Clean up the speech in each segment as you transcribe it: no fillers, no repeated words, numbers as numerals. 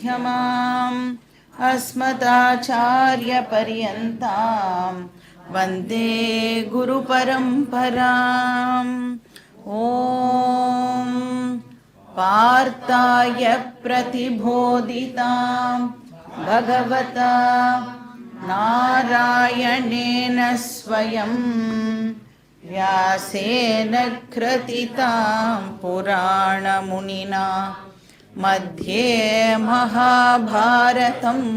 मध्यमाम् अस्मदाचार्यपर्यन्तां वन्दे गुरुपरम्पराम्। ॐ पार्थाय प्रतिबोधितां भगवता नारायणेन स्वयं व्यासेन कृतितां पुराणमुनिना मध्ये महाभारतम्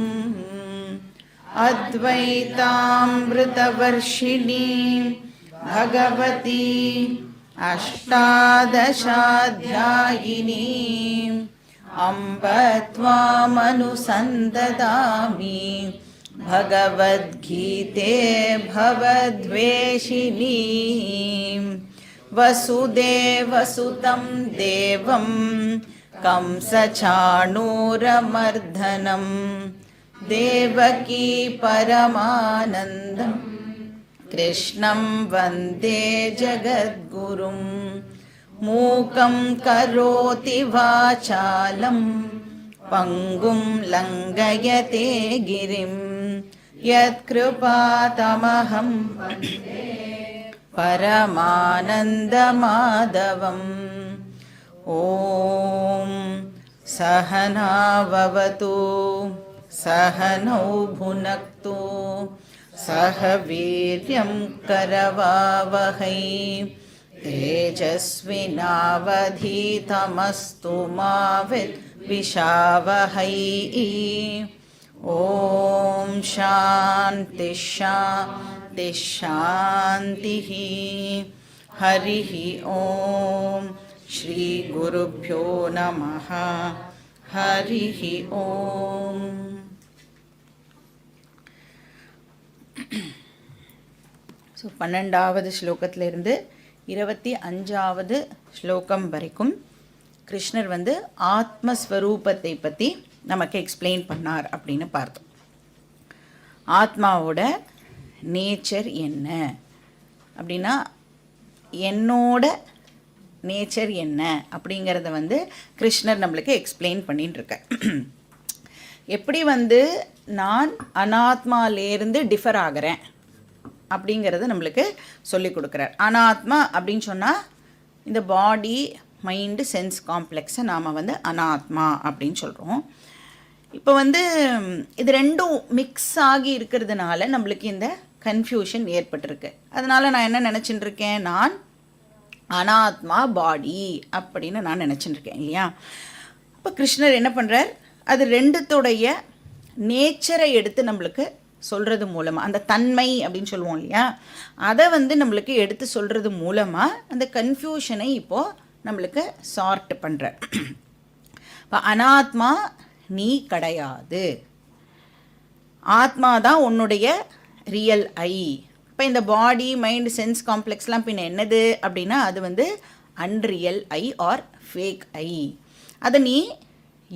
अद्वैतामृतवर्षिणीं भगवती अष्टादशाध्यायिनीम् अम्ब त्वामनुसन्ददामि भगवद्गीते भवद्वेषिणीं वसुदेवसुतं देवं कंसचाणूरमर्दनं देवकी परमानन्दं कृष्णं वन्दे जगद्गुरुं मूकं करोति वाचालं पङ्गुं लङ्घयते गिरिं यत्कृपातमहं परमानन्दमाधवम्। ॐ सहनाववतु सहनौ भुनक्तु सह वीर्यं करवावहै तेजस्विनावधीतमस्तु मा विद्विषावहै। ॐ शान्ति शान्ति शान्तिः। हरिः ॐ श्री गुरुभ्यो नमः। हरिः ॐ। ஸோ 12வது ஸ்லோகத்திலிருந்து 25வது ஸ்லோகம் வரைக்கும் கிருஷ்ணர் ஆத்மஸ்வரூபத்தை பற்றி நமக்கு எக்ஸ்பிளைன் பண்ணார் அப்படின்னு பார்த்தோம். ஆத்மாவோட நேச்சர் என்ன அப்படின்னா, என்னோட நேச்சர் என்ன அப்படிங்கிறத கிருஷ்ணர் நம்மளுக்கு எக்ஸ்பிளைன் பண்ணிட்டு இருக்க. எப்படி நான் அனாத்மாலேருந்து டிஃபர் ஆகிறேன் அப்படிங்கிறது நம்மளுக்கு சொல்லி கொடுக்குறார். அனாத்மா அப்படின்னு சொன்னால் இந்த பாடி மைண்டு சென்ஸ் காம்ப்ளெக்ஸை நாம் அனாத்மா அப்படின்னு சொல்கிறோம். இப்போ இது ரெண்டும் மிக்ஸ் ஆகி இருக்கிறதுனால நம்மளுக்கு இந்த கன்ஃபியூஷன் ஏற்பட்டிருக்கு. அதனால் நான் என்ன நினச்சிட்டு இருக்கேன், நான் அனாத்மா பாடி அப்படின்னு நான் நினச்சிட்டு இருக்கேன் இல்லையா. இப்போ கிருஷ்ணர் என்ன பண்ணுறார், அது ரெண்டுத்துடைய நேச்சரை எடுத்து நம்மளுக்கு சொல்கிறது மூலமாக, அந்த தன்மை அப்படின்னு சொல்லுவோம் இல்லையா, அதை நம்மளுக்கு எடுத்து சொல்கிறது மூலமாக அந்த கன்ஃபியூஷனை இப்போது நம்மளுக்கு சார்ட் பண்ணுற. இப்போ அனாத்மா நீ கிடையாது, ஆத்மா தான் உன்னுடைய ரியல் ஐ. இப்போ இந்த பாடி மைண்ட் சென்ஸ் காம்ப்ளெக்ஸ்லாம் பின்ன என்னது அப்படின்னா, அது unreal I or fake I. அதை நீ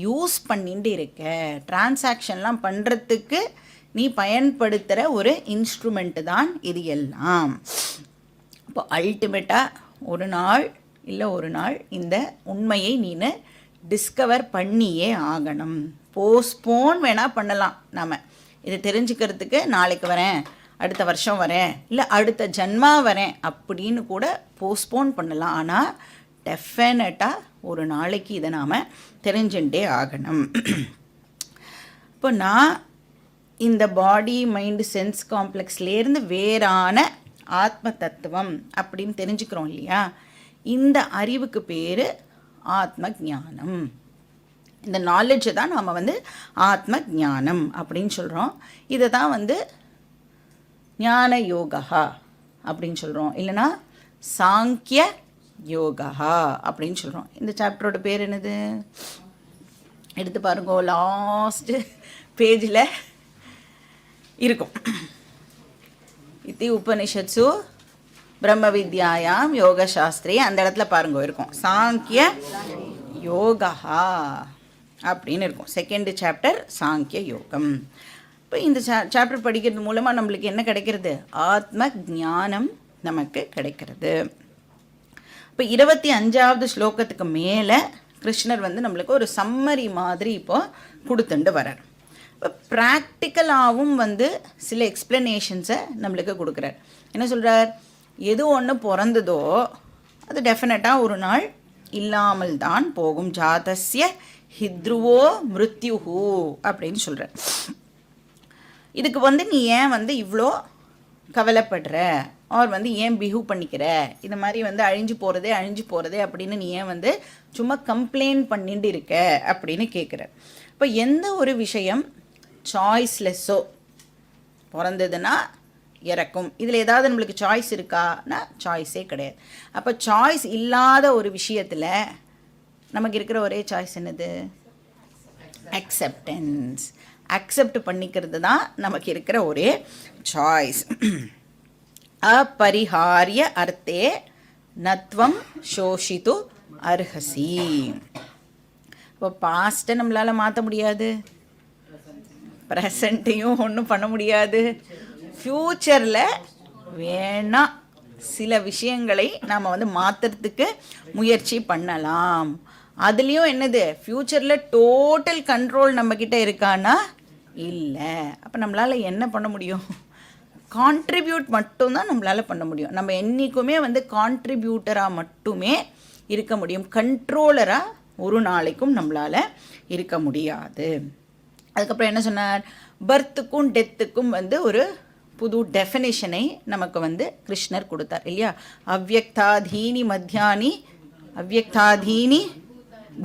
யூஸ் பண்ணிட்டு இருக்க, டிரான்சாக்ஷன்லாம் பண்ணுறதுக்கு நீ பயன்படுத்துகிற ஒரு இன்ஸ்ட்ருமெண்ட்டு தான் இது எல்லாம். இப்போ அல்டிமேட்டாக ஒரு நாள் இல்லை ஒரு நாள் இந்த உண்மையை நீ டிஸ்கவர் பண்ணியே ஆகணும். போஸ்ட்போன் வேணால் பண்ணலாம், நாம் இதை தெரிஞ்சுக்கிறதுக்கு நாளைக்கு வரேன், அடுத்த வருஷம் வரேன், இல்லை அடுத்த ஜன்மா வரேன் அப்படின்னு கூட போஸ்ட்போன் பண்ணலாம். ஆனால் டெஃபினட்டாக ஒரு நாளைக்கு இதை நாம் தெரிஞ்சுட்டே ஆகணும். இப்போ நான் இந்த பாடி மைண்டு சென்ஸ் காம்ப்ளெக்ஸ்லேருந்து வேறான ஆத்ம தத்துவம் அப்படின்னு தெரிஞ்சுக்கிறோம் இல்லையா, இந்த அறிவுக்கு பேர் ஆத்ம ஞானம். இந்த நாலேஜை தான் நாம் ஆத்ம ஞானம் அப்படின்னு சொல்கிறோம். இதை தான் ஞான யோகா அப்படின்னு சொல்கிறோம், இல்லைனா சாங்கிய யோகா அப்படின்னு சொல்கிறோம். இந்த சாப்டரோட பேர் என்னது எடுத்து பாருங்க, லாஸ்ட்டு பேஜில் இருக்கும். இத்தி உபனிஷத்சு பிரம்ம வித்யாயாம் யோக சாஸ்திரி, அந்த இடத்துல பாருங்க இருக்கும் சாங்கிய யோகா அப்படின்னு இருக்கும். செகண்ட் சாப்டர் சாங்கிய யோகம். இப்போ இந்த சாப்டர் படிக்கிறது மூலமாக நம்மளுக்கு என்ன கிடைக்கிறது, ஆத்ம ஞானம் நமக்கு கிடைக்கிறது. இப்போ 25வது ஸ்லோகத்துக்கு மேலே கிருஷ்ணர் நம்மளுக்கு ஒரு சம்மரி மாதிரி இப்போது கொடுத்துண்டு வரார். இப்போ ப்ராக்டிக்கலாகவும் வந்து சில எக்ஸ்ப்ளனேஷன்ஸை நம்மளுக்கு கொடுக்குறார். என்ன சொல்கிறார்? எது ஒன்று பிறந்ததோ அது டெஃபினட்டாக ஒரு நாள் இல்லாமல் தான் போகும். ஜாதஸ்ய ஹித்ருவோ மிருத்யுஹு அப்படின்னு சொல்கிறார். இதுக்கு வந்து நீ ஏன் வந்து இவ்வளோ கவலைப்படுற, ஆர் வந்து ஏன் பிஹேவ் பண்ணிக்கிற, இந்த மாதிரி வந்து அழிஞ்சு போகிறதே அப்படின்னு நீ ஏன் வந்து சும்மா கம்ப்ளைண்ட் பண்ணிட்டு இருக்க அப்படின்னு கேட்குற. இப்போ எந்த ஒரு விஷயம் சாய்ஸ்லெஸ்ஸோ பிறந்ததுன்னா இறக்கும். இதில் ஏதாவது நம்மளுக்கு சாய்ஸ் இருக்கான்னா சாய்ஸே கிடையாது. அப்போ சாய்ஸ் இல்லாத ஒரு விஷயத்தில் நமக்கு இருக்கிற ஒரே சாய்ஸ் என்னது? அக்செப்டன்ஸ். அக்செப்ட் பண்ணிக்கிறது தான் நமக்கு இருக்கிற ஒரே சாய்ஸ். अपरिहार्य अर्थे नत्वं शोषितु अर्हसि. இப்போ பாஸ்ட்டை நம்மளால் மாற்ற முடியாது, ப்ரெசண்ட்டையும் ஒன்றும் பண்ண முடியாது. ஃப்யூச்சரில் வேணால் சில விஷயங்களை நாம் வந்து மாற்றுறதுக்கு முயற்சி பண்ணலாம். அதுலேயும் என்னது, ஃப்யூச்சரில் டோட்டல் கண்ட்ரோல் நம்மக்கிட்ட இருக்கான்னா இல்லை. அப்போ நம்மளால் என்ன பண்ண முடியும்? கான்ட்ரிபியூட் மட்டும்தான் நம்மளால் பண்ண முடியும். நம்ம என்றைக்குமே வந்து கான்ட்ரிபியூட்டராக மட்டுமே இருக்க முடியும். கண்ட்ரோலராக ஒரு நாளைக்கும் நம்மளால் இருக்க முடியாது. அதுக்கப்புறம் என்ன சொன்னார்? பர்த்துக்கும் டெத்துக்கும் வந்து ஒரு புது டெஃபினேஷனை நமக்கு வந்து கிருஷ்ணர் கொடுத்தார் இல்லையா? அவ்யக்தாதீனி மத்தியானி அவ்யக்தாதீனி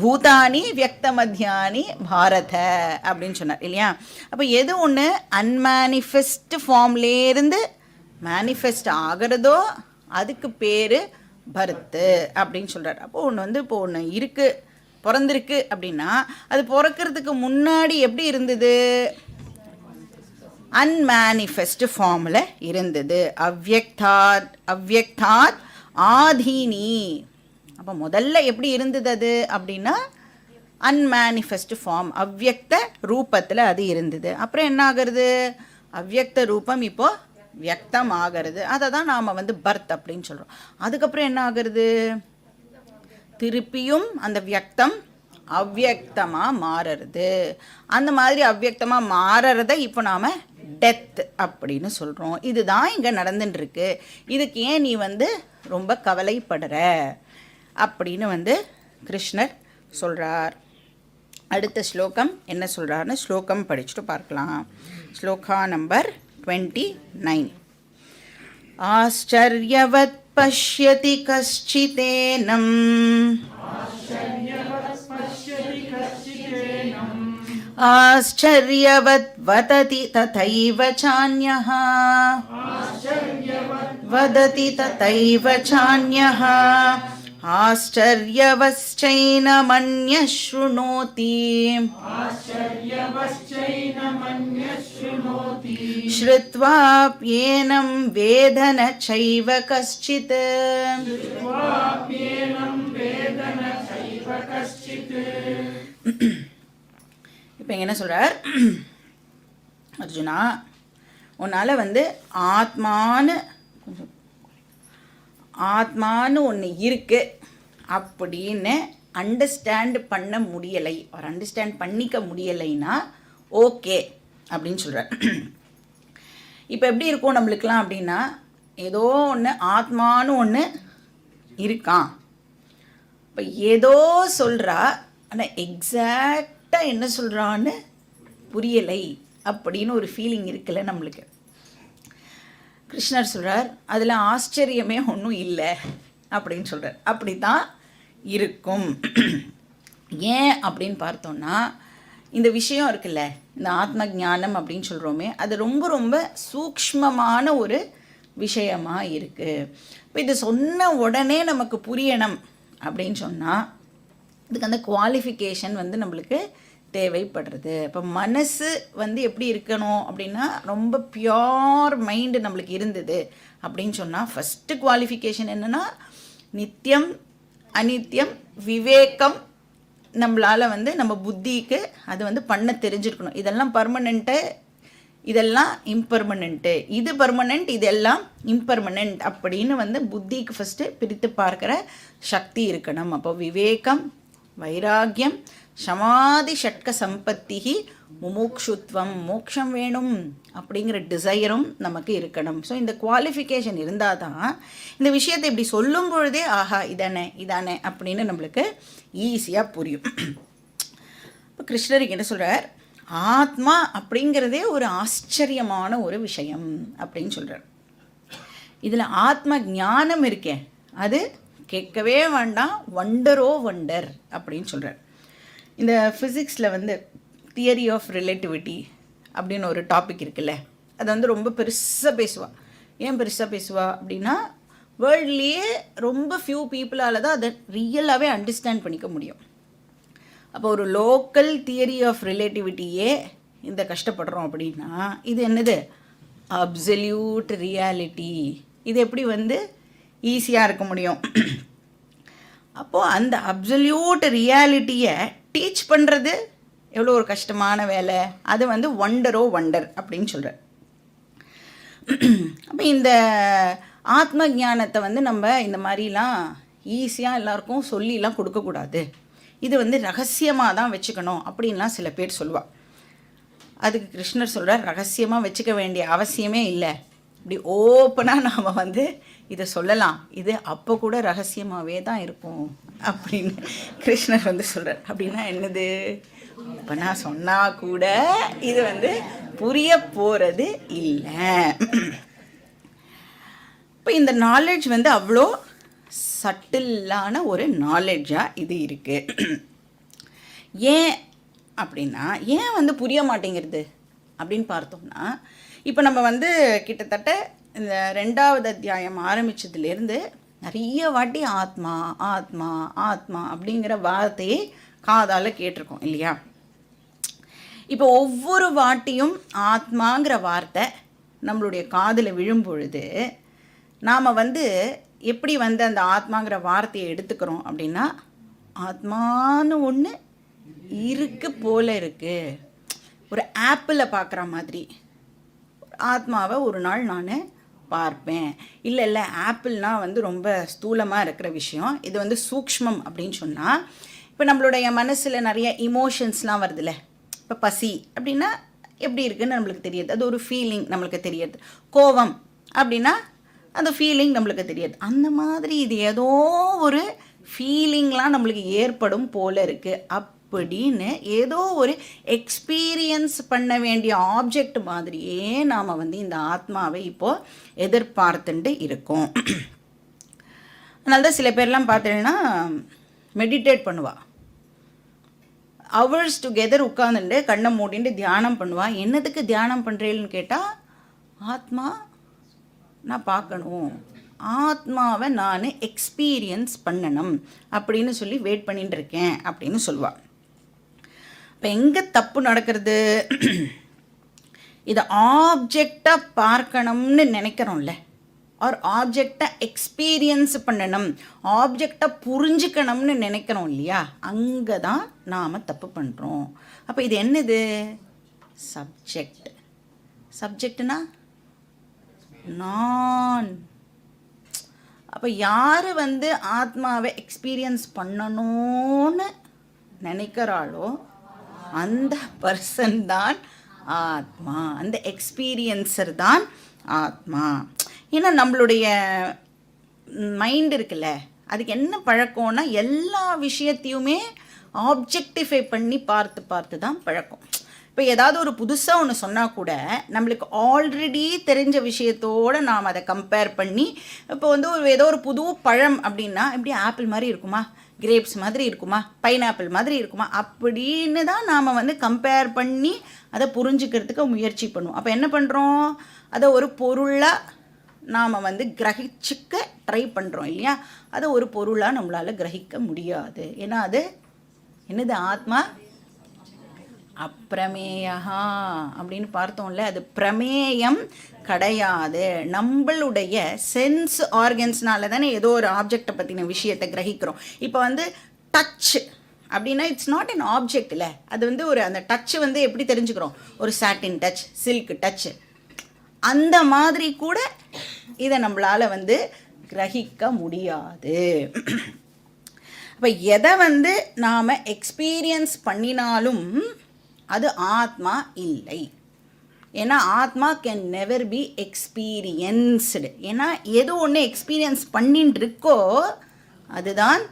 பூதானி வியக்த மத்தியானி பாரத அப்படின்னு சொன்னார் இல்லையா? அப்போ எது ஒன்று அன்மேனிஃபெஸ்ட் ஃபார்ம்லேருந்து மேனிஃபெஸ்ட் ஆகிறதோ அதுக்கு பேர் பர்த்து அப்படின்னு சொல்கிறார். அப்போது ஒன்று வந்து இப்போ ஒன்று இருக்குது, பிறந்திருக்கு அப்படின்னா அது பிறக்கிறதுக்கு முன்னாடி எப்படி இருந்தது? அன்மேனிஃபெஸ்ட் ஃபார்மில் இருந்தது. அவ்யக்தாத் ஆதீனி. அப்போ முதல்ல எப்படி இருந்தது அது அப்படின்னா அன்மேனிஃபெஸ்ட் ஃபார்ம், அவ்யக்த ரூபத்தில் அது இருந்தது. அப்புறம் என்ன ஆகிறது? அவ்யக்த ரூபம் இப்போது வியக்தம் ஆகிறது. அதை தான் நாம் வந்து பர்த் அப்படின்னு சொல்கிறோம். அதுக்கப்புறம் என்ன ஆகிறது? திருப்பியும் அந்த வியக்தம் அவ்யக்தமாக மாறுறது. அந்த மாதிரி அவ்யக்தமாக மாறுறத இப்போ நாம் டெத் அப்படின்னு சொல்கிறோம். இதுதான் இங்கே நடந்துட்டுருக்கு. இதுக்கு ஏன் நீ வந்து ரொம்ப கவலைப்படுற அப்படின்னு வந்து கிருஷ்ணர் சொல்கிறார். அடுத்த ஸ்லோகம் என்ன சொல்கிறாருன்னு ஸ்லோகம் படிச்சுட்டு பார்க்கலாம். ஸ்லோகா நம்பர் 29. ஆச்சர்யவத் பஷ்யதி கஷ்சிதேனம் ஆச்சர்யவத் வததி ததைவ சான்யஹ வததி ததைவ சான்யஹ ஆச்சர்யவச்சைனமன்யः ஷ்ருணோதி ஸ்ருத்வாப்யேனம் வேத ந சைவ கஷ்சித். இப்போ என்ன சொல்கிறார்? அர்ஜுனா, உன்னால் வந்து ஆத்மான்னு ஒன்று இருக்குது அப்படின்னு அண்டர்ஸ்டாண்ட் பண்ண முடியலை, ஒரு அண்டர்ஸ்டாண்ட் பண்ணிக்க முடியலைன்னா ஓகே அப்படின்னு சொல்கிறார். இப்போ எப்படி இருக்கும் நம்மளுக்கெலாம் அப்படின்னா, ஏதோ ஒன்று ஆத்மானு ஒன்று இருக்கான், இப்போ ஏதோ சொல்கிறா, ஆனால் எக்ஸாக்டாக என்ன சொல்கிறான்னு புரியலை அப்படின்னு ஒரு ஃபீலிங் இருக்குல்ல நம்மளுக்கு. கிருஷ்ணர் சொல்கிறார், அதில் ஆச்சரியமே ஒன்றும் இல்லை அப்படின்னு சொல்கிறார். அப்படி தான் இருக்கும். ஏன் அப்படின்னு பார்த்தோன்னா, இந்த விஷயம் இருக்குல்ல, இந்த ஆத்ம ஞானம் அப்படின்னு சொல்கிறோமே, அது ரொம்ப ரொம்ப சூக்ஷ்மமான ஒரு விஷயமாக இருக்குது. இப்போ இது சொன்ன உடனே நமக்கு புரியணும் அப்படின்னு சொன்னால் இதுக்கு அந்த குவாலிஃபிகேஷன் வந்து நம்மளுக்கு தேவைப்படுறது. இப்போ மனசு வந்து எப்படி இருக்கணும் அப்படின்னா, ரொம்ப பியோர் மைண்டு நம்மளுக்கு இருந்தது அப்படின்னு சொன்னால் ஃபஸ்ட்டு குவாலிஃபிகேஷன் என்னென்னா, நித்தியம் அனித்தியம் விவேகம் நம்மளால் வந்து நம்ம புத்திக்கு அது வந்து பண்ண தெரிஞ்சிருக்கணும். இதெல்லாம் பர்மனெண்ட்டு, இதெல்லாம் இம்பர்மனெண்ட்டு, இது பர்மனெண்ட், இதெல்லாம் இம்பர்மனெண்ட் அப்படின்னு வந்து புத்திக்கு ஃபஸ்ட்டு பிரித்து பார்க்குற சக்தி இருக்கணும். அப்போ விவேகம், வைராக்கியம், சமாதி ஷட்க சம்பத்தி முமுக்ஷுத்வம், மோட்சம் வேணும் அப்படிங்கிற டிசைரும் நமக்கு இருக்கணும். ஸோ இந்த குவாலிஃபிகேஷன் இருந்தால் தான் இந்த விஷயத்தை இப்படி சொல்லும் பொழுதே ஆஹா இதானே இதானே அப்படின்னு நம்மளுக்கு ஈஸியாக புரியும். இப்போ கிருஷ்ணருக்கு என்ன சொல்கிறார், ஆத்மா அப்படிங்கிறதே ஒரு ஆச்சரியமான ஒரு விஷயம் அப்படின்னு சொல்கிறார். இதில் ஆத்ம ஞானம் இருக்கே அது கேட்கவே வேண்டாம், வண்டரோ வண்டர் அப்படின்னு சொல்கிறார். இந்த ஃபிசிக்ஸில் வந்து தியரி ஆஃப் ரிலேட்டிவிட்டி அப்படின்னு ஒரு டாபிக் இருக்குல்ல, அது வந்து ரொம்ப பெருசாக பேசுவாள். ஏன் பெருசாக பேசுவா அப்படின்னா, வேர்ல்ட்லேயே ரொம்ப ஃபியூ பீப்புளால் தான் அதை ரியலாகவே அண்டர்ஸ்டாண்ட் பண்ணிக்க முடியும். அப்போ ஒரு லோக்கல் தியரி ஆஃப் ரிலேட்டிவிட்டியே இந்த கஷ்டப்படுறோம் அப்படின்னா இது என்னது, அப்சல்யூட் ரியாலிட்டி. இது எப்படி வந்து ஈஸியாக இருக்க முடியும்? அப்போது அந்த அப்சல்யூட் ரியாலிட்டியை டீச் பண்ணுறது எவ்வளோ ஒரு கஷ்டமான வேலை. அது வந்து வண்டரோ வண்டர் அப்படின்னு சொல்கிறார். அப்போ இந்த ஆத்ம ஞானத்தை வந்து நம்ம இந்த மாதிரிலாம் ஈஸியாக எல்லாருக்கும் சொல்லிலாம் கொடுக்கக்கூடாது, இது வந்து ரகசியமாக தான் வச்சுக்கணும் அப்படின்லாம் சில பேர் சொல்லுவாள். அதுக்கு கிருஷ்ணர் சொல்கிறார், ரகசியமாக வச்சுக்க வேண்டிய அவசியமே இல்லை, இப்படி ஓப்பனாக நாம் வந்து இதை சொல்லலாம், இது அப்போ கூட ரகசியமாகவே தான் இருக்கும் அப்படின்னு கிருஷ்ணர் வந்து சொல்கிறார். அப்படின்னா என்னது, இப்போ நான் சொன்னால் கூட இது வந்து புரிய போகிறது இல்லை. இப்போ இந்த நாலேஜ் வந்து அவ்வளோ சட்டிலான ஒரு நாலேஜாக இது இருக்குது. ஏன் அப்படின்னா, ஏன் வந்து புரிய மாட்டேங்கிறது அப்படின்னு பார்த்தோம்னா, இப்போ நம்ம வந்து கிட்டத்தட்ட இந்த 2வது அத்தியாயம் ஆரம்பித்ததுலேருந்து நிறைய வாட்டி ஆத்மா ஆத்மா ஆத்மா அப்படிங்கிற வார்த்தையை காதால் கேட்டிருக்கோம் இல்லையா? இப்போ ஒவ்வொரு வாட்டியும் ஆத்மாங்கிற வார்த்தை நம்மளுடைய காதில் விழும் பொழுது நாம் வந்து எப்படி வந்து அந்த ஆத்மாங்கிற வார்த்தையை எடுத்துக்கிறோம் அப்படின்னா, ஆத்மான்னு ஒன்று இருக்கு போல இருக்குது. ஒரு ஆப்பிளை பார்க்குற மாதிரி ஆத்மாவை ஒரு நாள் நான் பார்ப்பேன். இல்லை ஆப்பிள்னால் வந்து ரொம்ப ஸ்தூலமாக இருக்கிற விஷயம், இது வந்து சூக்ஷ்மம் அப்படின்னு சொன்னால், இப்போ நம்மளுடைய மனசில் நிறைய இமோஷன்ஸ்லாம் வருதுல்ல. இப்போ பசி அப்படின்னா எப்படி இருக்குதுன்னு நம்மளுக்கு தெரியாது, அது ஒரு ஃபீலிங் நம்மளுக்கு தெரியாது. கோபம் அப்படின்னா அந்த ஃபீலிங் நம்மளுக்கு தெரியாது. அந்த மாதிரி இது ஏதோ ஒரு ஃபீலிங்லாம் நம்மளுக்கு ஏற்படும் போல இருக்குது அப்படின்னு ஏதோ ஒரு எக்ஸ்பீரியன்ஸ் பண்ண வேண்டிய ஆப்ஜெக்ட் மாதிரியே நாம் வந்து இந்த ஆத்மாவை இப்போது எதிர்பார்த்துட்டு இருக்கோம். அதனால தான் சில பேர்லாம் பார்த்தீங்கன்னா மெடிடேட் பண்ணுவாள், ஹவர்ஸ் டுகெதர் உட்காந்துட்டு கண்ணை மூடிட்டு தியானம் பண்ணுவாள். என்னதுக்கு தியானம் பண்ணுறேன்னு கேட்டால், ஆத்மா நான் பார்க்கணும், ஆத்மாவை நான் எக்ஸ்பீரியன்ஸ் பண்ணணும் அப்படின்னு சொல்லி வெயிட் பண்ணிட்டு இருக்கேன் அப்படின்னு சொல்லுவாள். இப்போ எங்கே தப்பு நடக்கிறது, இதை ஆப்ஜெக்டாக பார்க்கணும்னு நினைக்கிறோம்ல, ஆர் ஆப்ஜெக்டை எக்ஸ்பீரியன்ஸ் பண்ணணும், ஆப்ஜெக்டை புரிஞ்சுக்கணும்னு நினைக்கிறோம் இல்லையா, அங்கே தான் நாம் தப்பு பண்ணுறோம். அப்போ இது என்னது, சப்ஜெக்ட். சப்ஜெக்ட்னா நான். அப்போ யார் வந்து ஆத்மாவை எக்ஸ்பீரியன்ஸ் பண்ணணும்னு நினைக்கிறாளோ அந்த பர்சன் தான் ஆத்மா, அந்த எக்ஸ்பீரியன்ஸர் தான் ஆத்மா. ஏன்னா நம்மளுடைய மைண்ட் இருக்குல்ல, அதுக்கு என்ன பழக்கம்னா எல்லா விஷயத்தையுமே ஆப்ஜெக்டிஃபை பண்ணி பார்த்து பார்த்து தான் பழக்கம். இப்போ ஏதாவது ஒரு புதுசாக ஒன்று சொன்னால் கூட நம்மளுக்கு ஆல்ரெடி தெரிஞ்ச விஷயத்தோடு நாம் அதை கம்பேர் பண்ணி, இப்போ வந்து ஏதோ ஒரு புது பழம் அப்படின்னா எப்படி ஆப்பிள் மாதிரி இருக்குமா, கிரேப்ஸ் மாதிரி இருக்குமா, பைனாப்பிள் மாதிரி இருக்குமா அப்படின்னு தான் நாம் வந்து கம்பேர் பண்ணி அதை புரிஞ்சுக்கிறதுக்கு முயற்சி பண்ணுவோம். அப்போ என்ன பண்ணுறோம், அதை ஒரு பொருளாக நாம் வந்து கிரகிச்சிக்க ட்ரை பண்ணுறோம் இல்லையா. அதை ஒரு பொருளாக நம்மளால் கிரகிக்க முடியாது. ஏன்னா அது என்னது, ஆத்மா அப்பிரமேயா அப்படின்னு பார்த்தோம்ல, அது பிரமேயம் கிடையாது. நம்மளுடைய சென்ஸ் ஆர்கன்ஸ்னால தானே ஏதோ ஒரு ஆப்ஜெக்டை பற்றின விஷயத்தை கிரகிக்கிறோம். இப்போ வந்து டச் அப்படின்னா இட்ஸ் நாட் அன் ஆப்ஜெக்ட் இல்லை, அது வந்து ஒரு அந்த டச் வந்து எப்படி தெரிஞ்சுக்கிறோம், ஒரு சாட்டின் டச், சில்க் டச், அந்த மாதிரி கூட இதை நம்மளால் வந்து கிரகிக்க முடியாது. அப்போ எதை வந்து நாம் எக்ஸ்பீரியன்ஸ் பண்ணினாலும் அது ஆத்மா இல்லை. ஏன்னா ஆத்மா கேன் நெவர் பி எக்ஸ்பீரியன்ஸ்டு. ஏன்னா எது ஒன்று எக்ஸ்பீரியன்ஸ் பண்ணின்னு இருக்கோ அதுதான்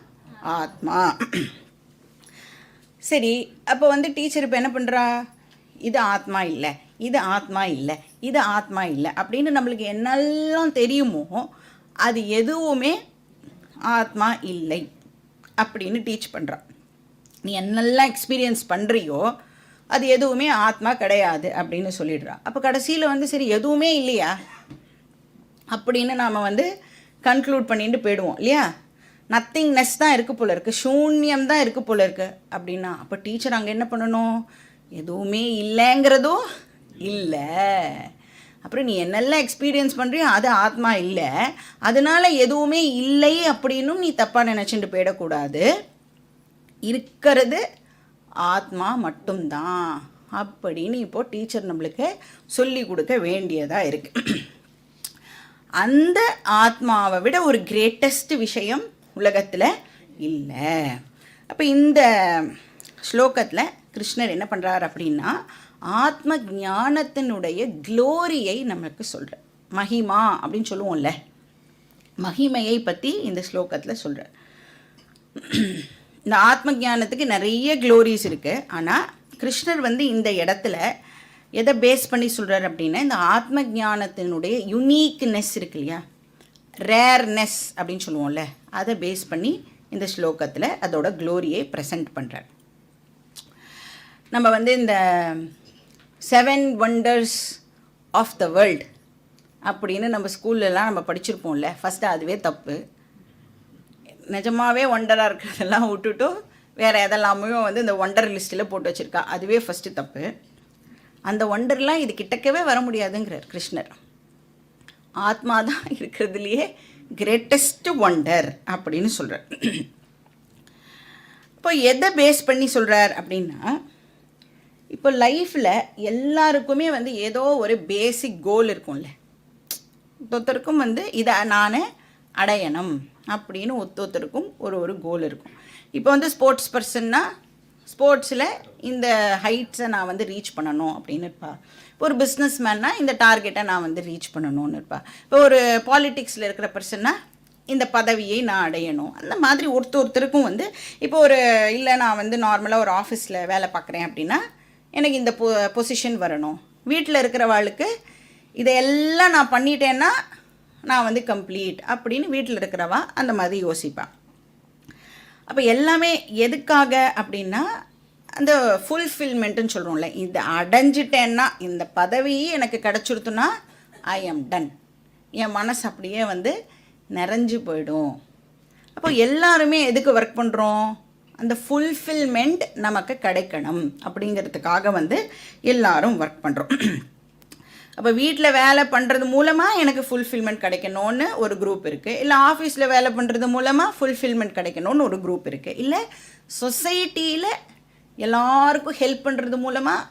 ஆத்மா. சரி, அப்போ வந்து டீச்சர் இப்போ என்ன பண்ணுறா, இது ஆத்மா இல்லை, இது ஆத்மா இல்லை, இது ஆத்மா இல்லை அப்படின்னு நம்மளுக்கு என்னெல்லாம் தெரியுமோ அது எதுவுமே ஆத்மா இல்லை அப்படின்னு டீச் பண்ணுறான். நீ என்னெல்லாம் எக்ஸ்பீரியன்ஸ் பண்ணுறியோ அது எதுவுமே ஆத்மா கிடையாது அப்படின்னு சொல்லிடுறான். அப்போ கடைசியில் வந்து சரி எதுவுமே இல்லையா அப்படின்னு நாம் வந்து கன்க்ளூட் பண்ணிட்டு போயிடுவோம் இல்லையா. நத்திங்னஸ் தான் இருக்குது போல இருக்குது, சூன்யம் தான் இருக்குது போல இருக்குது அப்படின்னா அப்போ டீச்சர் அங்கே என்ன பண்ணணும், எதுவுமே இல்லைங்கிறதும் இல்லை. அப்புறம் நீ என்னெல்லாம் எக்ஸ்பீரியன்ஸ் பண்ணுறியோ அது ஆத்மா இல்லை, அதனால எதுவுமே இல்லை அப்படின்னும் நீ தப்பாக நினச்சிட்டு போயிடக்கூடாது. இருக்கிறது ஆத்மா மட்டும்தான் அப்படின்னு இப்போது டீச்சர் நம்மளுக்கு சொல்லி கொடுக்க வேண்டியதாக இருக்குது. அந்த ஆத்மாவை விட ஒரு கிரேட்டஸ்ட் விஷயம் உலகத்தில் இல்லை. அப்போ இந்த ஸ்லோகத்தில் கிருஷ்ணர் என்ன பண்ணுறார் அப்படின்னா ஆத்ம ஞானத்தினுடைய க்ளோரியை நமக்கு சொல்கிறார். மகிமா அப்படின்னு சொல்லுவோம்ல, மகிமையை பற்றி இந்த ஸ்லோகத்தில் சொல்கிறார். இந்த ஆத்ம ஞானத்துக்கு நிறைய க்ளோரிஸ் இருக்குது. ஆனால் கிருஷ்ணர் வந்து இந்த இடத்துல எதை பேஸ் பண்ணி சொல்கிறார் அப்படின்னா இந்த ஆத்ம ஞானத்தினுடைய யுனீக்னஸ் இருக்கு இல்லையா, ரேர்னஸ் அப்படின்னு சொல்லுவோம்ல, அதை பேஸ் பண்ணி இந்த ஸ்லோகத்தில் அதோட க்ளோரியை ப்ரெசென்ட் பண்ணுறார். நம்ம வந்து இந்த 7 wonders ஆஃப் த வேர்ல்டு அப்படின்னு நம்ம ஸ்கூல்லலாம் நம்ம படிச்சிருப்போம்ல. ஃபஸ்ட்டு அதுவே தப்பு. நிஜமாகவே ஒண்டராக இருக்கிறதெல்லாம் விட்டுட்டு வேறு எதெல்லாமே வந்து இந்த ஒண்டர் லிஸ்ட்டில் போட்டு வச்சுருக்கா, அதுவே ஃபஸ்ட்டு தப்பு. அந்த ஒண்டர்லாம் இது கிட்டக்கவே வர முடியாதுங்கிறார் கிருஷ்ணர். ஆத்மா தான் இருக்கிறதுலையே கிரேட்டஸ்ட் ஒண்டர் அப்படின்னு சொல்கிறார். இப்போ எதை பேஸ் பண்ணி சொல்கிறார் அப்படின்னா இப்போ லைஃப்பில் எல்லாருக்குமே வந்து ஏதோ ஒரு பேசிக் கோல் இருக்கும்ல. ஒருத்தருக்கும் வந்து இதை நான் அடையணும் அப்படின்னு ஒருத்தருக்கும் ஒரு கோல் இருக்கும். இப்போ வந்து ஸ்போர்ட்ஸ் பர்சன்னா ஸ்போர்ட்ஸில் இந்த ஹைட்ஸை நான் வந்து ரீச் பண்ணணும் அப்படின்னு இருப்பா. இப்போ ஒரு பிஸ்னஸ் மேன்னா இந்த டார்கெட்டை நான் வந்து ரீச் பண்ணணும்னு இருப்பா. இப்போ ஒரு பாலிட்டிக்ஸில் இருக்கிற பர்சன்னா இந்த பதவியை நான் அடையணும். அந்த மாதிரி ஒருத்தருக்கும் வந்து இப்போ ஒரு இல்லை நான் வந்து நார்மலாக ஒரு ஆஃபீஸில் வேலை பார்க்குறேன் அப்படின்னா எனக்கு இந்த பொசிஷன் வரணும். வீட்டில் இருக்கிறவாளுக்கு இதையெல்லாம் நான் பண்ணிட்டேன்னா நான் வந்து கம்ப்ளீட் அப்படின்னு வீட்டில் இருக்கிறவா அந்த மாதிரி யோசிப்பாள். அப்போ எல்லாமே எதுக்காக அப்படின்னா அந்த ஃபுல்ஃபில்மெண்ட்டுன்னு சொல்கிறோம்ல, இதை அடைஞ்சிட்டேன்னா இந்த பதவி எனக்கு கிடச்சிருத்துன்னா ஐ எம் டன், என் மனசு அப்படியே வந்து நிறைஞ்சு போயிடும். அப்போ எல்லாருமே எதுக்கு ஒர்க் பண்ணுறோம், அந்த ஃபுல்ஃபில்மெண்ட் நமக்கு கிடைக்கணும் அப்படிங்கிறதுக்காக வந்து எல்லாரும் ஒர்க் பண்ணுறோம். அப்போ வீட்டில் வேலை பண்ணுறது மூலமாக எனக்கு ஃபுல்ஃபில்மெண்ட் கிடைக்கணும்னு ஒரு குரூப் இருக்குது, இல்லை ஆஃபீஸில் வேலை பண்ணுறது மூலமாக ஃபுல்ஃபில்மெண்ட் கிடைக்கணும்னு ஒரு குரூப் இருக்குது, இல்லை சொசைட்டியில் எல்லாருக்கும் ஹெல்ப் பண்ணுறது மூலமாக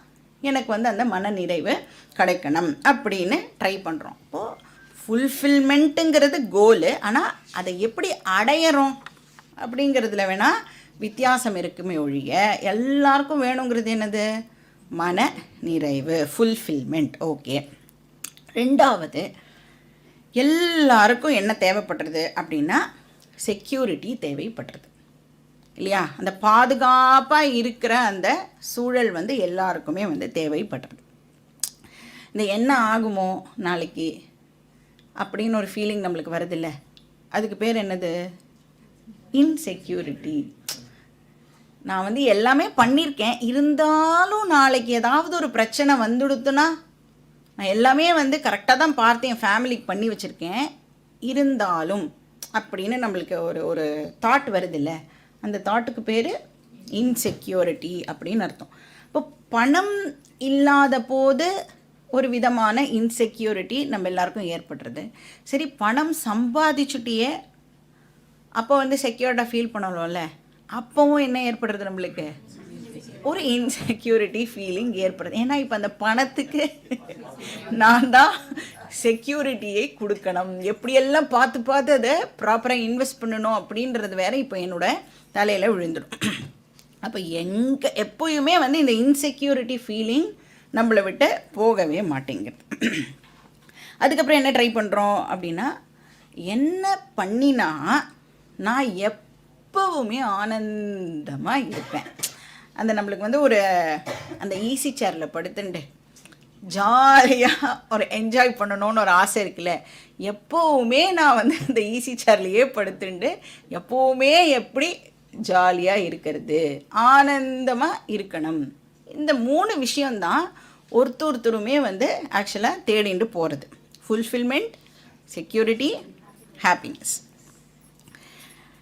எனக்கு வந்து அந்த மன நிறைவு கிடைக்கணும் அப்படின்னு ட்ரை பண்ணுறோம். இப்போது ஃபுல்ஃபில்மெண்ட்டுங்கிறது கோலு, ஆனால் அதை எப்படி அடையிறோம் அப்படிங்கிறதுல வேணால் வித்தியாசம் இருக்குமே ஒழிய எல்லாருக்கும் வேணுங்கிறது என்னது, மன நிறைவு, ஃபுல்ஃபில்மெண்ட். ஓகே. ரெண்டாவது எல்லாருக்கும் என்ன தேவைப்படுறது அப்படின்னா செக்யூரிட்டி தேவைப்படுறது இல்லையா. அந்த பாதுகாப்பாக இருக்கிற அந்த சூழல் வந்து எல்லாருக்குமே வந்து தேவைப்படுறது. இந்த என்ன ஆகுமோ நாளைக்கு அப்படின்னு ஒரு ஃபீலிங் நம்மளுக்கு வருதில்ல, அதுக்கு பேர் என்னது, இன்செக்யூரிட்டி. நான் வந்து எல்லாமே பண்ணியிருக்கேன், இருந்தாலும் நாளைக்கு ஏதாவது ஒரு பிரச்சனை வந்துடுத்துனா, நான் எல்லாமே வந்து கரெக்டாக தான் பார்த்து என் ஃபேமிலிக்கு பண்ணி வச்சுருக்கேன், இருந்தாலும் அப்படின்னு நம்மளுக்கு ஒரு தாட் வருதில்ல, அந்த தாட்டுக்கு பேர் இன்செக்யூரிட்டி அப்படின்னு அர்த்தம். இப்போ பணம் இல்லாத போது ஒரு விதமான இன்செக்யூரிட்டி நம்ம எல்லாருக்கும் ஏற்படுறது. சரி, பணம் சம்பாதிச்சுட்டியே அப்போ வந்து செக்யூர்டாக ஃபீல் பண்ணணும்ல, அப்போவும் என்ன ஏற்படுறது நம்மளுக்கு, ஒரு இன்செக்யூரிட்டி ஃபீலிங் ஏற்படுது. ஏன்னா இப்போ அந்த பணத்துக்கு நான் தான் செக்யூரிட்டியை கொடுக்கணும், எப்படியெல்லாம் பார்த்து பார்த்து அதை ப்ராப்பராக இன்வெஸ்ட் பண்ணணும் அப்படின்றது வேற இப்போ என்னோட தலையில் விழுந்துடும். அப்போ எப்போயுமே வந்து இந்த இன்செக்யூரிட்டி ஃபீலிங் நம்மளை விட்டு போகவே மாட்டேங்குது. அதுக்கப்புறம் என்ன ட்ரை பண்ணுறோம் அப்படின்னா, என்ன பண்ணினா நான் எப்போவுமே ஆனந்தமாக இருப்பேன். அந்த நம்மளுக்கு வந்து ஒரு அந்த ஈஸி சேரில் படுத்துட்டு ஜாலியாக ஒரு என்ஜாய் பண்ணணும்னு ஒரு ஆசை இருக்குல்ல, எப்போவுமே நான் வந்து அந்த ஈஸி சேர்லையே படுத்துட்டு எப்போவுமே எப்படி ஜாலியாக இருக்கிறது, ஆனந்தமாக இருக்கணும். இந்த 3 விஷயந்தான் ஒருத்தருமே வந்து ஆக்சுவலாக தேடிட்டு போகிறது. Fulfilment, security, happiness.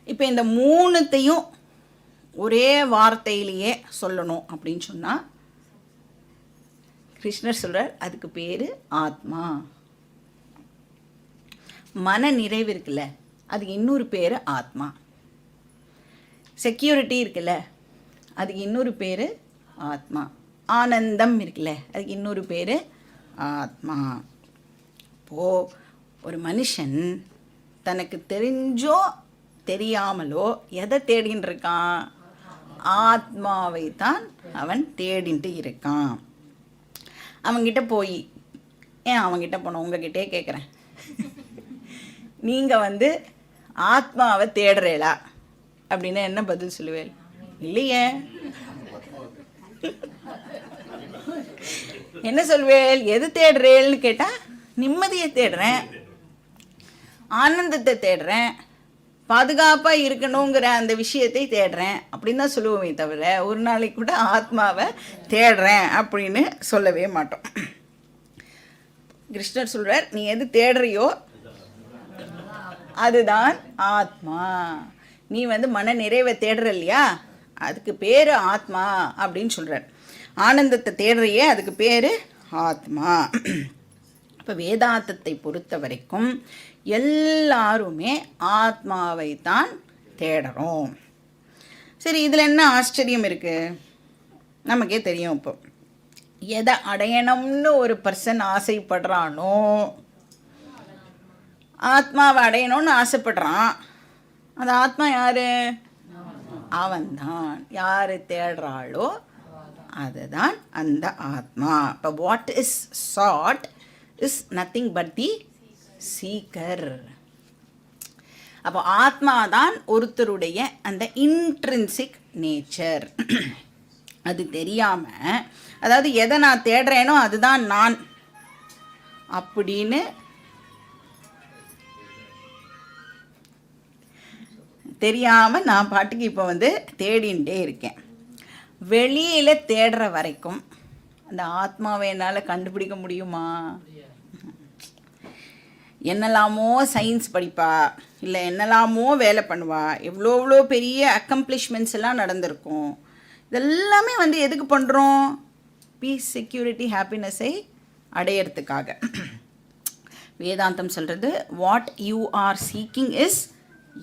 இப்போ இந்த 3த்தையும் ஒரே வார்த்தையிலேயே சொல்லணும் அப்படின்னு சொன்னால் கிருஷ்ணர் சொல்கிறார், அதுக்கு பேர் ஆத்மா. மன நிறைவு இருக்குல்ல, அதுக்கு இன்னொரு பேர் ஆத்மா. செக்யூரிட்டி இருக்குல்ல, அதுக்கு இன்னொரு பேர் ஆத்மா. ஆனந்தம் இருக்குல்ல, அதுக்கு இன்னொரு பேர் ஆத்மா. இப்போது ஒரு மனுஷன் தனக்கு தெரிஞ்சோ தெரியாமலோ எதை தேடின்னு இருக்கான்? ஆத்மாவை தான் அவன் தேடிட்டு இருக்கான். அவங்கிட்ட போய், அவங்கிட்ட போனோம், உங்ககிட்டே கேட்குறேன், நீங்கள் வந்து ஆத்மாவை தேடுறீங்களா அப்படின்னு என்ன பதில் சொல்லுவேன்? இல்லையே. என்ன சொல்வேல்? எது தேடுறேன்னு கேட்டால் நிம்மதியை தேடுறேன், ஆனந்தத்தை தேடுறேன், பாதுகாப்பாக இருக்கணுங்கிற அந்த விஷயத்தை தேடுறேன் அப்படின்னு தான் சொல்லுவோமே தவிர ஒரு நாளைக்கு கூட ஆத்மாவை தேடுறேன் அப்படின்னு சொல்லவே மாட்டோம். கிருஷ்ணர் சொல்கிறார், நீ எது தேடுறியோ அதுதான் ஆத்மா. நீ வந்து மன நிறைவை தேடுற இல்லையா, அதுக்கு பேர் ஆத்மா அப்படின்னு சொல்கிறார். ஆனந்தத்தை தேடுறையே, அதுக்கு பேர் ஆத்மா. இப்போ வேதாந்தத்தை பொறுத்த வரைக்கும் எல்லாருமே ஆத்மாவை தான் தேடுறோம். சரி, இதில் என்ன ஆச்சரியம் இருக்குது? நமக்கே தெரியும். இப்போ எதை அடையணும்னு ஒரு பர்சன் ஆசைப்படுறானோ, ஆத்மாவை அடையணும்னு ஆசைப்படுறான், அந்த ஆத்மா யார்? அவன்தான். யார் தேடுறாளோ அதுதான் அந்த ஆத்மா. இப்போ what is sought is nothing but the seeker. அப்போ ஆத்மா தான் ஒருத்தருடைய அந்த இன்ட்ரின்சிக் நேச்சர். அது தெரியாமல், அதாவது எதை நான் தேடுறேனோ அதுதான் நான் அப்படின்னு தெரியாமல் நான் பாட்டுக்கு இப்போ வந்து தேடிகிட்டே இருக்கேன். வெளியில் தேடுற வரைக்கும் அந்த ஆத்மாவை என்னால் கண்டுபிடிக்க முடியுமா? என்னெல்லாமோ சயின்ஸ் படிப்பா, இல்லை என்னெல்லாமோ வேலை பண்ணுவா, எவ்வளோ பெரிய அக்கம்ப்ளிஷ்மெண்ட்ஸ் எல்லாம் நடந்திருக்கும். இதெல்லாமே வந்து எதுக்கு பண்ணுறோம்? பீஸ், செக்யூரிட்டி, ஹாப்பினஸை அடையிறதுக்காக. வேதாந்தம் சொல்கிறது, what you are seeking is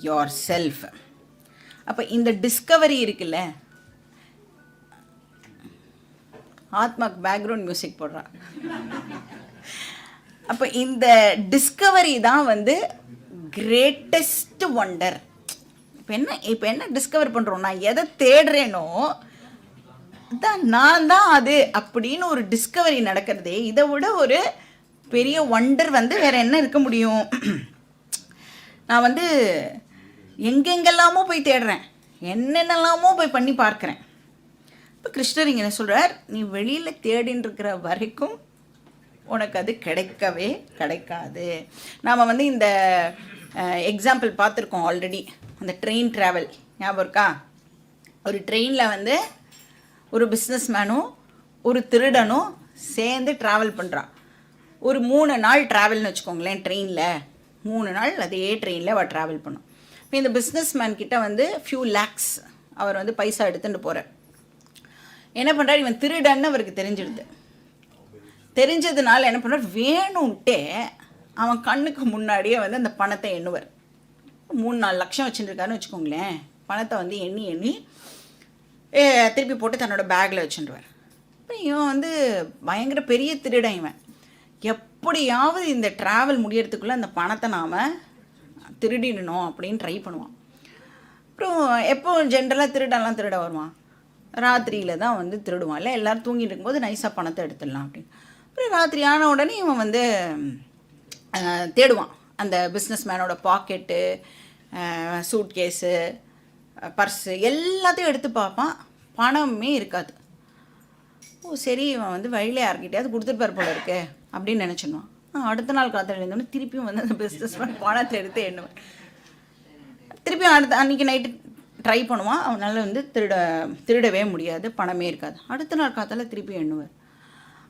yourself. அப்போ இந்த டிஸ்கவரி இருக்குல்ல, ஆத்மாக்கு பேக்ரவுண்ட் மியூசிக் போடுறா. அப்போ இந்த டிஸ்கவரி தான் வந்து கிரேட்டஸ்ட் ஒண்டர். இப்போ என்ன டிஸ்கவர் பண்ணுறோம்? நான் எதை தேடுறேனோ தான் நான் தான் அது அப்படின்னு ஒரு டிஸ்கவரி நடக்கிறதே, இதை விட ஒரு பெரிய ஒண்டர் வந்து வேறு என்ன இருக்க முடியும்? நான் வந்து எங்கெங்கெல்லாமோ போய் தேடுறேன், என்னென்னலாமோ போய் பண்ணி பார்க்குறேன். இப்போ கிருஷ்ணர் இங்கே என்ன சொல்கிறார்? நீ வெளியில் தேடின்னு இருக்கிற வரைக்கும் உனக்கு அது கிடைக்காது. நாம் வந்து இந்த எக்ஸாம்பிள் பார்த்துருக்கோம் ஆல்ரெடி. அந்த ட்ரெயின் ட்ராவல் ஞாபகம் இருக்கா? ஒரு ட்ரெயினில் வந்து ஒரு பிஸ்னஸ் மேனும் ஒரு திருடனும் சேர்ந்து ட்ராவல் பண்ணுறான். ஒரு 3 நாள் ட்ராவல்னு வச்சுக்கோங்களேன். ட்ரெயினில் 3 நாள் அதே ட்ரெயினில் அவள் ட்ராவல் பண்ணும். இப்போ இந்த பிஸ்னஸ் மேன் கிட்ட வந்து ஃபியூ லேக்ஸ் அவர் வந்து பைசா எடுத்துகிட்டு போகிறார். என்ன பண்ணுறாரு? இவன் திருடன்னு அவருக்கு தெரிஞ்சதுனால என்ன பண்ணுறார்? வேணும்ன்ட்டே அவன் கண்ணுக்கு முன்னாடியே வந்து அந்த பணத்தை எண்ணுவார். 3-4 லட்சம் வச்சுருக்காருன்னு வச்சுக்கோங்களேன். பணத்தை வந்து எண்ணி திருப்பி போட்டு தன்னோட பேக்கில் வச்சுட்டுவார். அப்புறம் இவன் வந்து பயங்கர பெரிய திருடன் இவன். எப்படியாவது இந்த ட்ராவல் முடியறதுக்குள்ளே அந்த பணத்தை நாம் திருடிடணும் அப்படின்னு ட்ரை பண்ணுவான். அப்புறம் எப்போ ஜென்ரலாக திருடெல்லாம் திருட வருவான், ராத்திரியில் தான் வந்து திருடுவான். இல்லை எல்லோரும் தூங்கிட்டு இருக்கும்போது நைஸாக பணத்தை எடுத்துடலாம் அப்படின்னு. அப்புறம் ராத்திரி ஆன உடனே இவன் வந்து தேடுவான் அந்த பிஸ்னஸ் மேனோட பாக்கெட்டு, சூட்கேஸு, பர்ஸு எல்லாத்தையும் எடுத்து பார்ப்பான். பணமே இருக்காது. ஓ சரி, இவன் வந்து வழியில் யார்கிட்டையாவது கொடுத்துருப்பார் போல இருக்கே அப்படின்னு நினச்சிடுவான். அடுத்த நாள் காலத்தில் எழுந்தோடனே திருப்பியும் வந்து அந்த பிஸ்னஸ் மேன் பணத்தை எடுத்து எண்ணுவான். திருப்பியும் அன்றைக்கி நைட்டு ட்ரை பண்ணுவான். அவனால் வந்து திருடவே முடியாது, பணமே இருக்காது. அடுத்த நாள் காத்தால் திருப்பி எண்ணுவார்.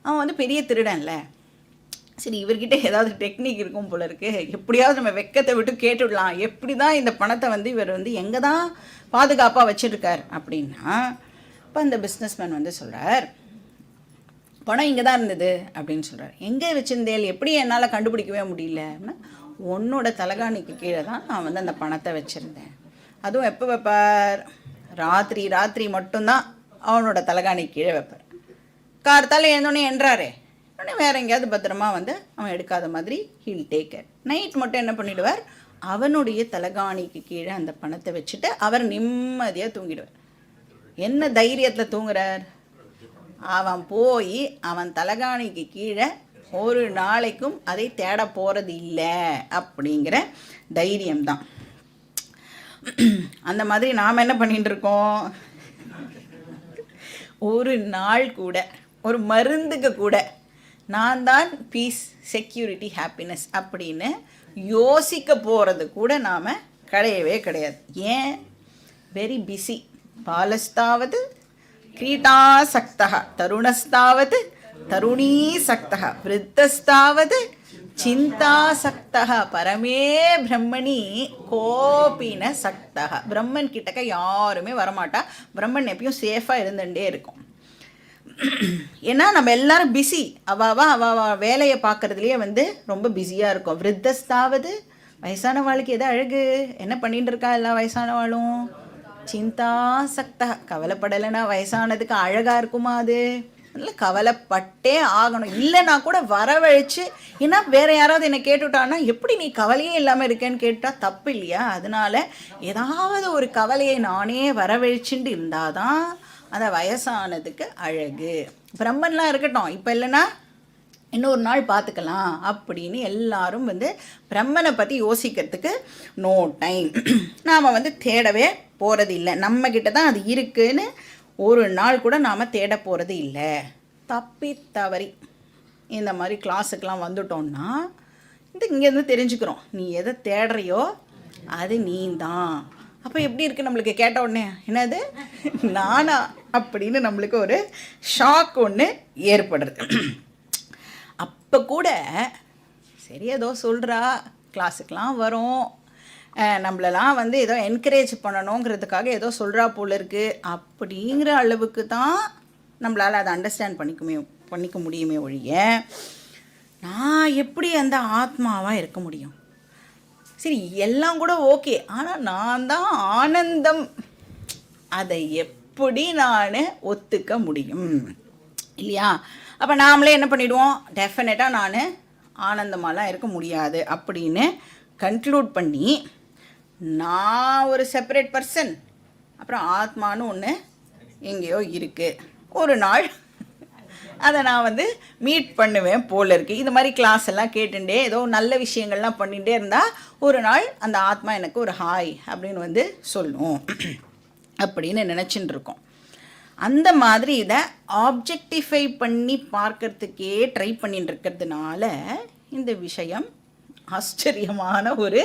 அவன் வந்து பெரிய திருடன்ல, சரி இவர்கிட்ட ஏதாவது டெக்னிக் இருக்கும் போல இருக்கு, எப்படியாவது நம்ம வெக்கத்தை விட்டு கேட்டுடலாம், எப்படி தான் இந்த பணத்தை வந்து இவர் வந்து எங்கே தான் பாதுகாப்பாக வச்சுருக்கார் அப்படின்னா. இப்போ அந்த பிஸ்னஸ்மேன் வந்து சொல்கிறார், பணம் இங்கே தான் இருந்தது அப்படின்னு சொல்கிறார். எங்கே வச்சுருந்தேன், எப்படி என்னால் கண்டுபிடிக்கவே முடியல அப்படின்னா, உன்னோட தலகாணிக்கு கீழே தான் நான் வந்து அந்த பணத்தை வச்சுருந்தேன். அதுவும் எப்போ வைப்பார், ராத்திரி மட்டும்தான் அவனோட தலகாணிக்கு கீழே வைப்பார். கார்த்தால் எழுந்தோடனே என்றாரே, உடனே வேறு எங்கேயாவது பத்திரமா வந்து அவன் எடுக்காத மாதிரி ஹீல் டேக் கேர். நைட் மட்டும் என்ன பண்ணிவிடுவார், அவனுடைய தலகாணிக்கு கீழே அந்த பணத்தை வச்சுட்டு அவர் நிம்மதியாக தூங்கிடுவார். என்ன தைரியத்தில் தூங்குறார், அவன் போய் அவன் தலகாணிக்கு கீழே ஒரு நாளைக்கும் அதை தேட போகிறது இல்லை அப்படிங்கிற தைரியம்தான். அந்த மாதிரி நாம் என்ன பண்ணிட்டு இருக்கோம், ஒரு நாள் கூட ஒரு மருந்துக்கு கூட நான் தான் பீஸ், செக்யூரிட்டி, ஹாப்பினஸ் அப்படின்னு யோசிக்க போகிறது கூட நாம் கிடையாது. ஏன், வெரி பிஸி. பாலஸ்தாவது கிரீட்டாசக்தா, தருணஸ்தாவது தருணீசக்தா, விருத்தஸ்தாவது சிந்தாசக்தா, பரமே பிரம்மணி கோபின சக்தா. பிரம்மன் கிட்டக்க யாருமே வரமாட்டா. பிரம்மன் எப்பயும் சேஃபாக இருந்துகிட்டே இருக்கும். ஏன்னா நம்ம எல்லாரும் பிஸி, அவ வேலையை பார்க்குறதுலையே வந்து ரொம்ப பிஸியாக இருக்கும். விருத்தஸ்தாவது, வயசானவாளுக்கு எது அழகு, என்ன பண்ணிட்டு இருக்கா எல்லா வயசானவாளும், சிந்தாசக்தா, கவலைப்படலைன்னா வயசானதுக்கு அழகாக இருக்குமா, அது இல்லை கவலைப்பட்டே ஆகணும். இல்லைனா கூட வரவழைச்சு, ஏன்னா வேறு யாராவது என்னை கேட்டுவிட்டான்னா எப்படி நீ கவலையே இல்லாமல் இருக்கேன்னு கேட்டால் தப்பு இல்லையா. அதனால் ஏதாவது ஒரு கவலையை நானே வரவழைச்சுட்டு இருந்தால் தான் அந்த வயசானதுக்கு அழகு. பிரம்மன்லாம் இருக்கட்டும், இப்போ இல்லைன்னா இன்னொரு நாள் பார்த்துக்கலாம் அப்படின்னு எல்லாரும் வந்து பிரம்மனை பற்றி யோசிக்கிறதுக்கு நோ டைம். நாம் வந்து தேடவே போகிறது இல்லை. நம்மக்கிட்ட தான் அது இருக்குதுன்னு ஒரு நாள் கூட நாம் தேட போகிறது இல்லை. தப்பி தவறி இந்த மாதிரி கிளாஸுக்கெலாம் வந்துட்டோம்னா இங்கேருந்து தெரிஞ்சுக்கிறோம், நீ எதை தேடுறியோ அது நீ தான். அப்போ எப்படி இருக்குது நம்மளுக்கு, கேட்ட உடனே என்னது நானா அப்படின்னு நம்மளுக்கு ஒரு ஷாக் ஒன்று ஏற்படுறது. அப்போ கூட சரி ஏதோ சொல்கிறா, கிளாஸுக்கெலாம் வரும், நம்மளெல்லாம் வந்து ஏதோ என்கரேஜ் பண்ணணுங்கிறதுக்காக ஏதோ சொல்கிறா போல இருக்குது அப்படிங்கிற அளவுக்கு தான் நம்மளால் அதை அண்டர்ஸ்டாண்ட் பண்ணிக்க முடியுமே ஒழிய, நான் எப்படி அந்த ஆத்மாவாக இருக்க முடியும். சரி எல்லாம் கூட ஓகே, ஆனால் நான் தான் ஆனந்தம், அதை எப்படி நான் ஒத்துக்க முடியும் இல்லையா. அப்போ நாமளே என்ன பண்ணிவிடுவோம், டெஃபினட்டாக நான் ஆனந்தமாலாம் இருக்க முடியாது அப்படின்னு கன்க்ளூட் பண்ணி, நான் ஒரு செப்பரேட் பர்சன், அப்புறம் ஆத்மானு ஒன்று எங்கேயோ இருக்குது, ஒரு நாள் அதை நான் வந்து மீட் பண்ணுவேன் போல இருக்குது. இது மாதிரி கிளாஸ் எல்லாம் கேட்டுட்டே ஏதோ நல்ல விஷயங்கள்லாம் பண்ணிகிட்டே இருந்தால் ஒரு நாள் அந்த ஆத்மா எனக்கு ஒரு ஹாய் அப்படின்னு வந்து சொல்லும் அப்படின்னு நினச்சின்னு இருக்கோம். அந்த மாதிரி இதை ஆப்ஜெக்டிஃபை பண்ணி பார்க்கறதுக்கே ட்ரை பண்ணிட்டு இருக்கிறதுனால இந்த விஷயம் ஆச்சரியமான ஒரு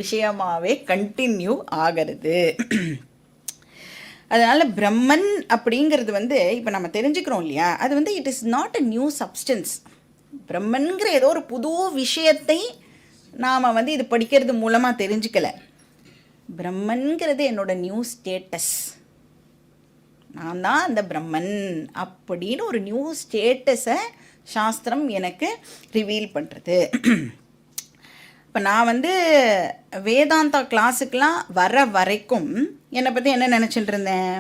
விஷயமாகவே கண்டினியூ ஆகிறது. அதனால் பிரம்மன் அப்படிங்கிறது வந்து இப்போ நம்ம தெரிஞ்சுக்கிறோம் இல்லையா, அது வந்து it is not a new substance. பிரம்மன்கிற ஏதோ ஒரு புது விஷயத்தை நாம் வந்து இது படிக்கிறது மூலமாக தெரிஞ்சுக்கலை. பிரம்மன்கிறது என்னோட நியூ ஸ்டேட்டஸ், நான் தான் அந்த பிரம்மன் அப்படின்னு ஒரு நியூ ஸ்டேட்டஸை சாஸ்திரம் எனக்கு ரிவீல் பண்ணுறது. இப்போ நான் வந்து வேதாந்தா கிளாஸுக்கெலாம் வர வரைக்கும் என்னை பற்றி என்ன நினச்சிட்டு இருந்தேன்,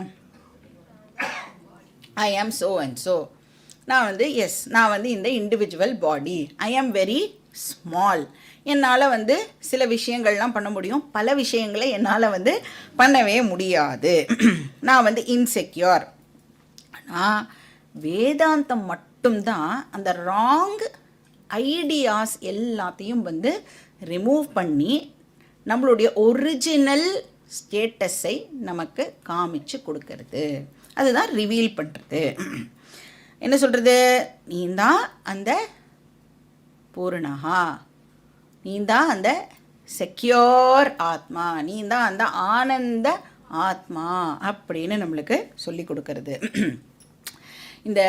ஐ ஆம் ஸோ அண்ட் ஸோ. நான் வந்து எஸ், நான் வந்து இந்த individual body, I am very small. என்னால் வந்து சில விஷயங்கள்லாம் பண்ண முடியும், பல விஷயங்களை என்னால் வந்து பண்ணவே முடியாது. நான் வந்து இன்செக்யூர். ஆனால் வேதாந்தம் மட்டும்தான் அந்த ராங் ஐடியாஸ் எல்லாத்தையும் வந்து ரிமூவ் பண்ணி நம்மளுடைய ஒரிஜினல் ஸ்டேட்டஸை நமக்கு காமிச்சு கொடுக்கறது. அதுதான் ரிவீல் பண்ணுறது. என்ன சொல்கிறது? நீந்தான் அந்த பூர்ணகா, நீந்தான் அந்த செக்யூர் ஆத்மா, நீந்தான் அந்த ஆனந்த ஆத்மா அப்படின்னு நம்மளுக்கு சொல்லி கொடுக்கறது. இந்த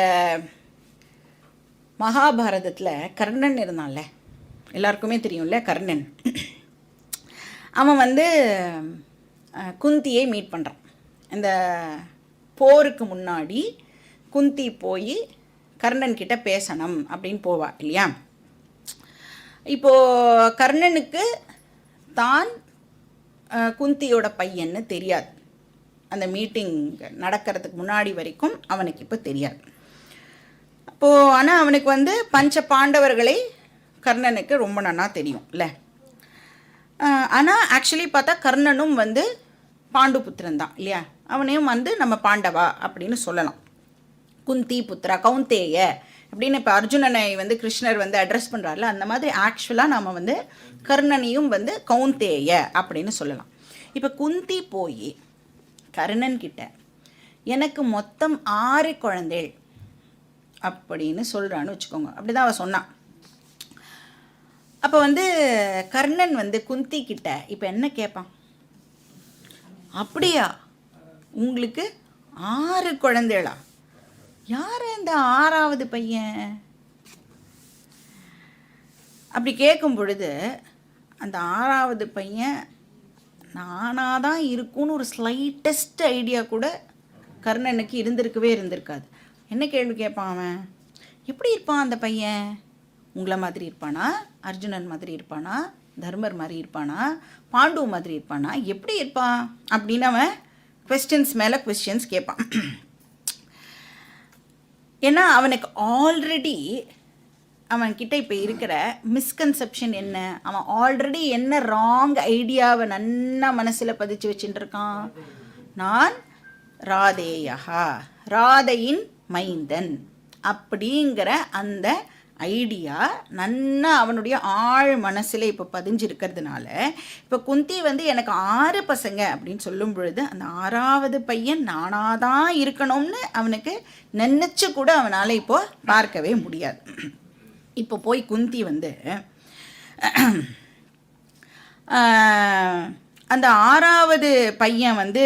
மகாபாரதத்தில் கர்ணன் இருந்தான்ல, எல்லாருக்குமே தெரியும்ல கர்ணன். அவன் வந்து குந்தியை மீட் பண்ணுறான். இந்த போருக்கு முன்னாடி குந்தி போய் கர்ணன் கிட்ட பேசணும் அப்படின்னு போவா இல்லையா? இப்போது கர்ணனுக்கு தான் குந்தியோட பையன்னு தெரியாது. அந்த மீட்டிங் நடக்கிறதுக்கு முன்னாடி வரைக்கும் அவனுக்கு இப்போ தெரியாது. அப்போது ஆனால் அவனுக்கு வந்து பஞ்ச பாண்டவர்களை கர்ணனுக்கு ரொம்ப நன்னா தெரியும் இல்லை? ஆனால் ஆக்சுவலி பார்த்தா கர்ணனும் வந்து பாண்டு புத்திரன் தான் இல்லையா? அவனையும் வந்து நம்ம பாண்டவா அப்படின்னு சொல்லலாம். குந்தி புத்திரா கௌந்தேய அப்படின்னு இப்போ அர்ஜுனனை வந்து கிருஷ்ணர் வந்து அட்ரஸ் பண்ணுறாருல, அந்த மாதிரி ஆக்சுவலாக நம்ம வந்து கர்ணனையும் வந்து கௌந்தேய அப்படின்னு சொல்லலாம். இப்போ குந்தி போய் கர்ணன் கிட்ட எனக்கு மொத்தம் 6 குழந்தைகள் அப்படின்னு சொல்கிறான்னு வச்சுக்கோங்க. அப்படி தான் அவள் சொன்னான். அப்போ வந்து கர்ணன் வந்து குந்தி கிட்ட இப்போ என்ன கேட்பான்? அப்படியா, உங்களுக்கு 6 குழந்தைகளா? யார் இந்த 6வது பையன்? அப்படி கேட்கும் பொழுது அந்த 6வது பையன் நானாக தான் இருக்கும்னு ஒரு ஸ்லைட்டஸ்ட் ஐடியா கூட கர்ணனுக்கு இருந்திருக்காது. என்ன கேள்வி கேட்பான் அவன்? எப்படி இருப்பான் அந்த பையன்? உங்களை மாதிரி இருப்பானா? அர்ஜுனன் மாதிரி இருப்பானா? தர்மர் மாதிரி இருப்பானா? பாண்டு மாதிரி இருப்பானா? எப்படி இருப்பான் அப்படின்னு அவன் கொஸ்டின்ஸ் மேலே கொஸ்டின்ஸ் கேட்பான். ஏன்னா அவனுக்கு ஆல்ரெடி அவன்கிட்ட இப்போ இருக்கிற மிஸ்கன்செப்ஷன் என்ன? அவன் ஆல்ரெடி என்ன ராங் ஐடியாவை நன்னா மனசில் பதிச்சு வச்சுட்டு இருக்கான். நான் ராதேயா, ராதையின் மைந்தன் அப்படிங்கிற அந்த ஐடியா நன்னா அவனுடைய ஆழ் மனசில் இப்போ பதிஞ்சிருக்கிறதுனால இப்போ குந்தி வந்து எனக்கு 6 பசங்க அப்படின்னு சொல்லும் பொழுது அந்த 6வது பையன் நானாக தான் இருக்கணும்னு அவனுக்கு நினச்சி கூட அவனால் இப்போ பார்க்கவே முடியாது. இப்போ போய் குந்தி வந்து அந்த 6வது பையன் வந்து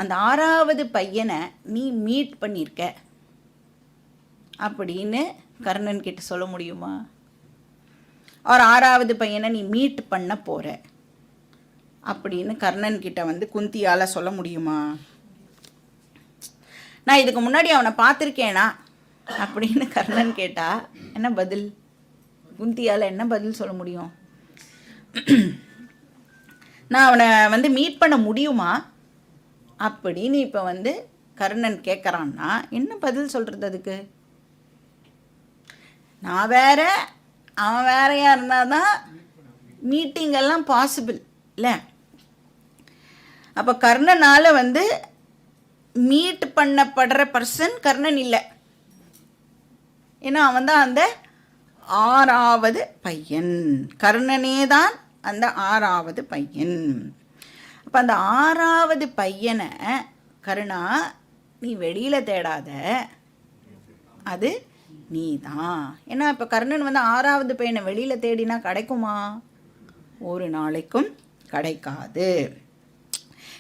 அந்த 6வது பையனை நீ மீட் பண்ணியிருக்க அப்படின்னு கர்ணன் கிட்ட சொல்ல முடியுமா? ஒரு 6வது பையனை நீ மீட் பண்ண போகிற அப்படின்னு கர்ணன் கிட்ட வந்து குந்தியால் சொல்ல முடியுமா? நான் இதுக்கு முன்னாடி அவனை பார்த்துருக்கேனா அப்படின்னு கர்ணன் கேட்டா என்ன பதில்? குந்தியால் என்ன பதில் சொல்ல முடியும்? நான் அவனை வந்து மீட் பண்ண முடியுமா அப்படின்னு இப்போ வந்து கர்ணன் கேட்குறான்னா என்ன பதில் சொல்கிறது அதுக்கு? நான் வேற அவன் வேறையாக இருந்தால் தான் மீட்டிங்கெல்லாம் பாசிபிள் இல்லை? அப்போ கர்ணனால் வந்து மீட் பண்ணப்படுற பர்சன் கர்ணன் இல்லை. ஏன்னா அவன் தான் அந்த 6வது பையன். கர்ணனே தான் அந்த 6வது பையன். அப்போ அந்த 6வது பையனை கருணா நீ வெளியில் தேடாத, அது நீ தான். ஏன்னா இப்போ கர்ணன் வந்து 6வது பையனை வெளியில் தேடினா கிடைக்குமா? ஒரு நாளைக்கும் கிடைக்காது.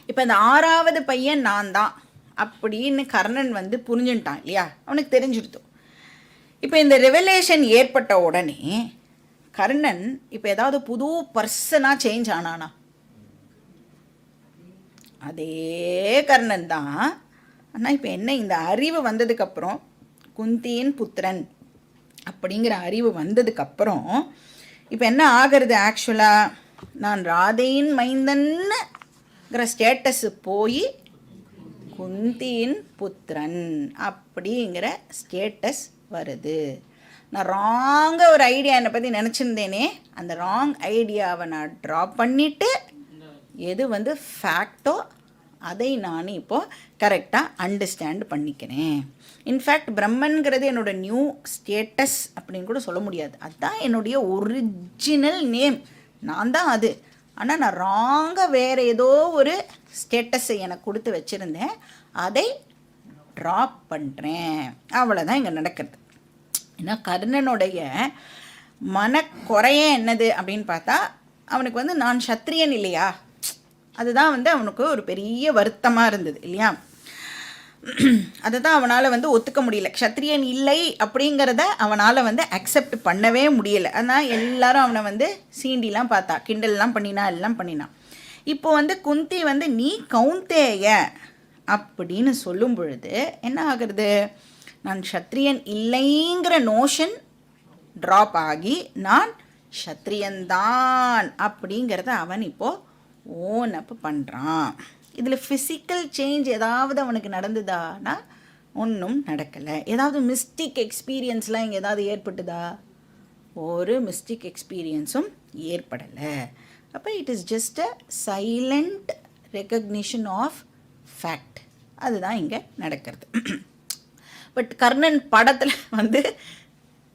இப்போ இந்த 6வது பையன் நான் தான் அப்படின்னு கர்ணன் வந்து புரிஞ்சுட்டான் இல்லையா? அவனுக்கு தெரிஞ்சுடுத்து. இப்போ இந்த ரெவலேஷன் ஏற்பட்ட உடனே கர்ணன் இப்போ ஏதாவது புது பர்சனாக சேஞ்ச் ஆனானா? அதே கர்ணன் தான். ஆனால் இப்போ என்ன, இந்த அறிவு வந்ததுக்கப்புறம் குந்தியின் புத்திரன் அப்படிங்கிற அறிவு வந்ததுக்கப்புறம் இப்போ என்ன ஆகிறது? ஆக்சுவலாக நான் ராதையின் மைந்தன்னுங்கிற ஸ்டேட்டஸு போய் குந்தியின் புத்திரன் அப்படிங்கிற ஸ்டேட்டஸ் வருது. நான் ராங்காக ஒரு ஐடியா என்னை பற்றி நினச்சிருந்தேனே, அந்த ராங் ஐடியாவை நான் ட்ராப் பண்ணிவிட்டு எது வந்து ஃபேக்டோ அதை நான் இப்போது கரெக்டாக அண்டர்ஸ்டாண்ட் பண்ணிக்கிறேன். இன்ஃபேக்ட் பிரம்மன்கிறது என்னோடய நியூ ஸ்டேட்டஸ் அப்படின்னு கூட சொல்ல முடியாது. அதுதான் என்னுடைய ஒரிஜினல் நேம், நான் தான் அது. ஆனால் நான் ராங்காக வேறு ஏதோ ஒரு ஸ்டேட்டஸை எனக்கு கொடுத்து வச்சுருந்தேன், அதை ட்ராப் பண்ணுறேன். அவ்வளோதான் இங்கே நடக்கிறது. ஏன்னா கர்ணனுடைய மனக்குறையே என்னது அப்படின்னு பார்த்தா, அவனுக்கு வந்து நான் சத்திரியன் இல்லையா, அதுதான் வந்து அவனுக்கு ஒரு பெரிய வருத்தமாக இருந்தது இல்லையா. அதை தான் அவனால் வந்து ஒத்துக்க முடியல. க்ஷத்ரியன் இல்லை அப்படிங்கிறத அவனால் வந்து அக்செப்ட் பண்ணவே முடியலை. அதனால் எல்லாரும் அவனை வந்து சீண்டிலாம் பார்த்தா, கிண்டல்லாம் பண்ணினா, எல்லாம் பண்ணினான். இப்போ வந்து குந்தி வந்து நீ கௌந்தேய அப்படின்னு சொல்லும் பொழுது என்ன ஆகுறது, நான் க்ஷத்ரியன் இல்லைங்கிற நோஷன் ட்ராப் ஆகி நான் க்ஷத்ரியன்தான் அப்படிங்கிறத அவன் இப்போது ஓன் அப் பண்ணுறான். இதில் ஃபிசிக்கல் சேஞ்ச் ஏதாவது அவனுக்கு நடந்துதானா? ஒன்றும் நடக்கலை. ஏதாவது மிஸ்டிக் எக்ஸ்பீரியன்ஸ்லாம் இங்கே ஏதாவது ஏற்பட்டுதா? ஒரு மிஸ்டிக் எக்ஸ்பீரியன்ஸும் ஏற்படலை. அப்போ it is just a silent recognition of fact. அதுதான் இங்கே நடக்கிறது. பட் கர்ணன் படத்தில் வந்து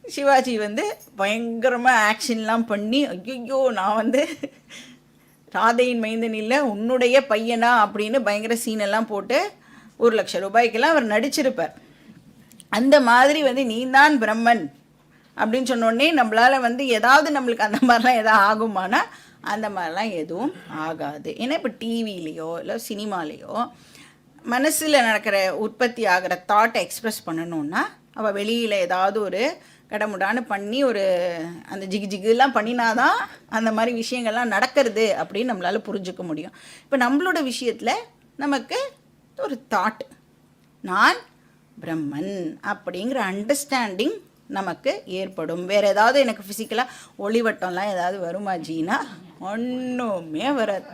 சிவாஜி வந்து பயங்கரமாக ஆக்ஷன்லாம் பண்ணி, ஐயோ நான் வந்து ராதையின் மைந்தன் இல்லை உன்னுடைய பையனா அப்படின்னு பயங்கர சீனெல்லாம் போட்டு 1,00,000 ரூபாய்க்கெல்லாம் அவர் நடிச்சிருப்பார். அந்த மாதிரி வந்து நீ தான் பிரம்மன் அப்படின்னு சொன்னோடனே நம்மளால் வந்து ஏதாவது நம்மளுக்கு அந்த மாதிரிலாம் எதாவது ஆகுமானா அந்த மாதிரிலாம் எதுவும் ஆகாது. ஏன்னா இப்போ டிவிலேயோ இல்லை சினிமாலேயோ மனசில் நடக்கிற உற்பத்தி ஆகிற தாட்டை எக்ஸ்ப்ரெஸ் பண்ணணுன்னா அவள் வெளியில் ஏதாவது ஒரு கடமுடான்னு பண்ணி ஒரு அந்த ஜிகுலாம் பண்ணினாதான் அந்த மாதிரி விஷயங்கள்லாம் நடக்கிறது அப்படின்னு நம்மளால் புரிஞ்சுக்க முடியும். இப்போ நம்மளோட விஷயத்தில் நமக்கு ஒரு தாட், நான் பிரம்மன் அப்படிங்கிற அண்டர்ஸ்டாண்டிங் நமக்கு ஏற்படும். வேறு ஏதாவது எனக்கு ஃபிசிக்கலாக ஒளிவட்டம்லாம் ஏதாவது வருமா ஜீனா? ஒன்றுமே வராது.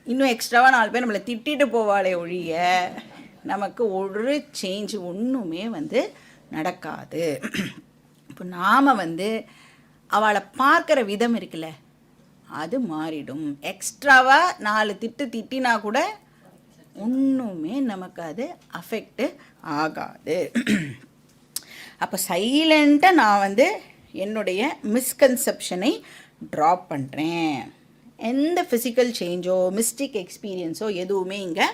இன்னும் எக்ஸ்ட்ராவாக 4 பேர் நம்மளை திட்டிட்டு போவாளே ஒழிய நமக்கு ஒரு சேஞ்ச் ஒன்றுமே வந்து நடக்காது. இப்போ நாம் வந்து அவளை பார்க்குற விதம் இருக்குல்ல, அது மாறிடும். எக்ஸ்ட்ராவாக 4 திட்டினா கூட ஒன்றுமே நமக்கு அது அஃபெக்டு ஆகாது. அப்போ சைலண்ட்டாக நான் வந்து என்னுடைய மிஸ்கன்செப்ஷனை ட்ராப் பண்ணுறேன். எந்த ஃபிசிக்கல் சேஞ்சோ மிஸ்டிக் எக்ஸ்பீரியன்ஸோ எதுவுமே இங்கே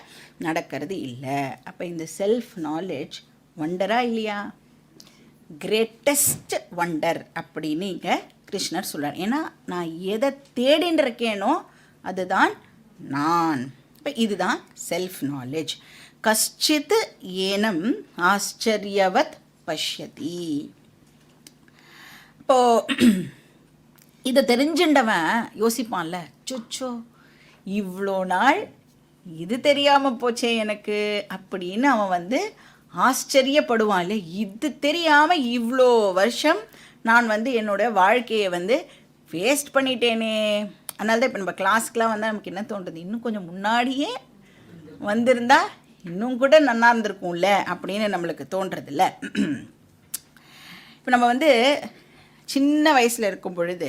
நடக்கிறது இல்லை. அப்போ இந்த செல்ஃப் நாலேஜ் வண்டரா இல்லையா? கிரேட்டஸ்ட் வண்டர் அப்படின்னு இங்கே கிருஷ்ணர் சொல்கிறார். ஏன்னா நான் எதை தேடின்னு இருக்கேனோ அதுதான் நான். இப்போ இதுதான் செல்ஃப் நாலேஜ். கஷ்டித் ஏனம் ஆச்சரியவத் பஷ்யதி. இப்போது இதை தெரிஞ்சுண்டவன் யோசிப்பான்ல, சுச்சோ இவ்வளோ நாள் இது தெரியாமல் போச்சே எனக்கு அப்படின்னு அவன் வந்து ஆச்சரியப்படுவான் இல்லை. இது தெரியாமல் இவ்வளோ வருஷம் நான் வந்து என்னோடய வாழ்க்கையை வந்து வேஸ்ட் பண்ணிட்டேனே. அதனால தான் இப்போ நம்ம கிளாஸ்க்கெலாம் வந்தால் நமக்கு என்ன தோன்றுது, இன்னும் கொஞ்சம் முன்னாடியே வந்திருந்தா இன்னும் கூட நல்லா இருந்திருக்கும்ல அப்படின்னு நம்மளுக்கு தோன்றதில்ல. இப்போ நம்ம வந்து சின்ன வயசில் இருக்கும் பொழுது,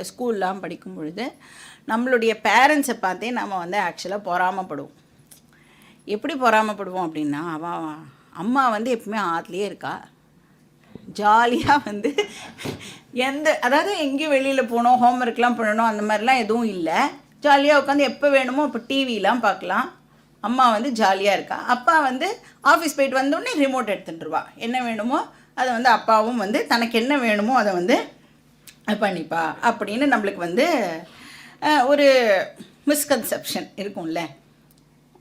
ஸ்கூல்லாம் படிக்கும் பொழுது நம்மளுடைய பேரண்ட்ஸை பார்த்தே நம்ம வந்து ஆக்சுவலாக பொறாமப்படுவோம். எப்படி பொறாமப்படுவோம் அப்படின்னா, அவன் அம்மா வந்து எப்பவுமே ஆற்றுலேயே இருக்கா, ஜாலியாக வந்து அதாவது எங்கேயும் வெளியில் போகணும், ஹோம்ஒர்க்லாம் பண்ணணும் அந்த மாதிரிலாம் எதுவும் இல்லை. ஜாலியாக உட்காந்து எப்போ வேணுமோ இப்போ டிவிலாம் பார்க்கலாம். அம்மா வந்து ஜாலியாக இருக்கா. அப்பா வந்து ஆஃபீஸ் போயிட்டு வந்தோடனே ரிமோட் எடுத்துட்டுருவா. என்ன வேணுமோ அதை வந்து அப்பாவும் வந்து தனக்கு என்ன வேணுமோ அதை வந்து பண்ணிப்பா அப்படின்னு நம்மளுக்கு வந்து ஒரு மிஸ்கன்செப்ஷன் இருக்கும்ல.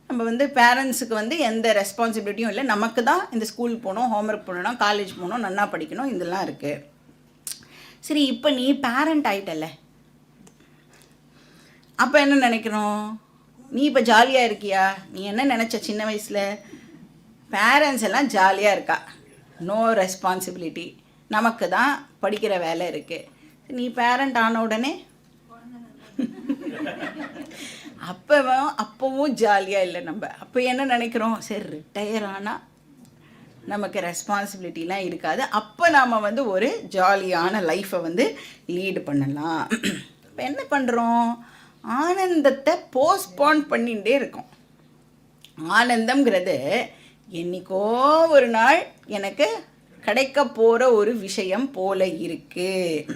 நம்ம வந்து பேரண்ட்ஸுக்கு வந்து எந்த ரெஸ்பான்சிபிலிட்டியும் இல்லை, நமக்கு தான் இந்த ஸ்கூல் போகணும், ஹோம்ஒர்க் பண்ணணும், காலேஜ் போகணும், நன்னா படிக்கணும், இதெல்லாம் இருக்குது. சரி, இப்போ நீ பேரண்ட் ஆகிட்டல, அப்போ என்ன நினைக்கணும்? நீ இப்போ ஜாலியாக இருக்கியா? நீ என்ன நினச்ச சின்ன வயசில்? பேரண்ட்ஸ் எல்லாம் ஜாலியாக இருக்கா, நோ ரெஸ்பான்சிபிலிட்டி, நமக்கு தான் படிக்கிற வேலை இருக்குது. நீ பேரண்ட் ஆன உடனே அப்போவும் ஜாலியாக இல்லை. நம்ம அப்போ என்ன நினைக்கிறோம், சரி ரிட்டையர் ஆனால் நமக்கு ரெஸ்பான்சிபிலிட்டிலாம் இருக்காது, அப்போ நாம் வந்து ஒரு ஜாலியான லைஃப்பை வந்து லீடு பண்ணலாம். இப்போ என்ன பண்ணுறோம், ஆனந்தத்தை போஸ்ட்போன் பண்ணிகிட்டே இருக்கோம். ஆனந்தம்ங்கிறது என்னைக்கோ ஒரு நாள் எனக்கு கிடைக்க போகிற ஒரு விஷயம் போல இருக்குது.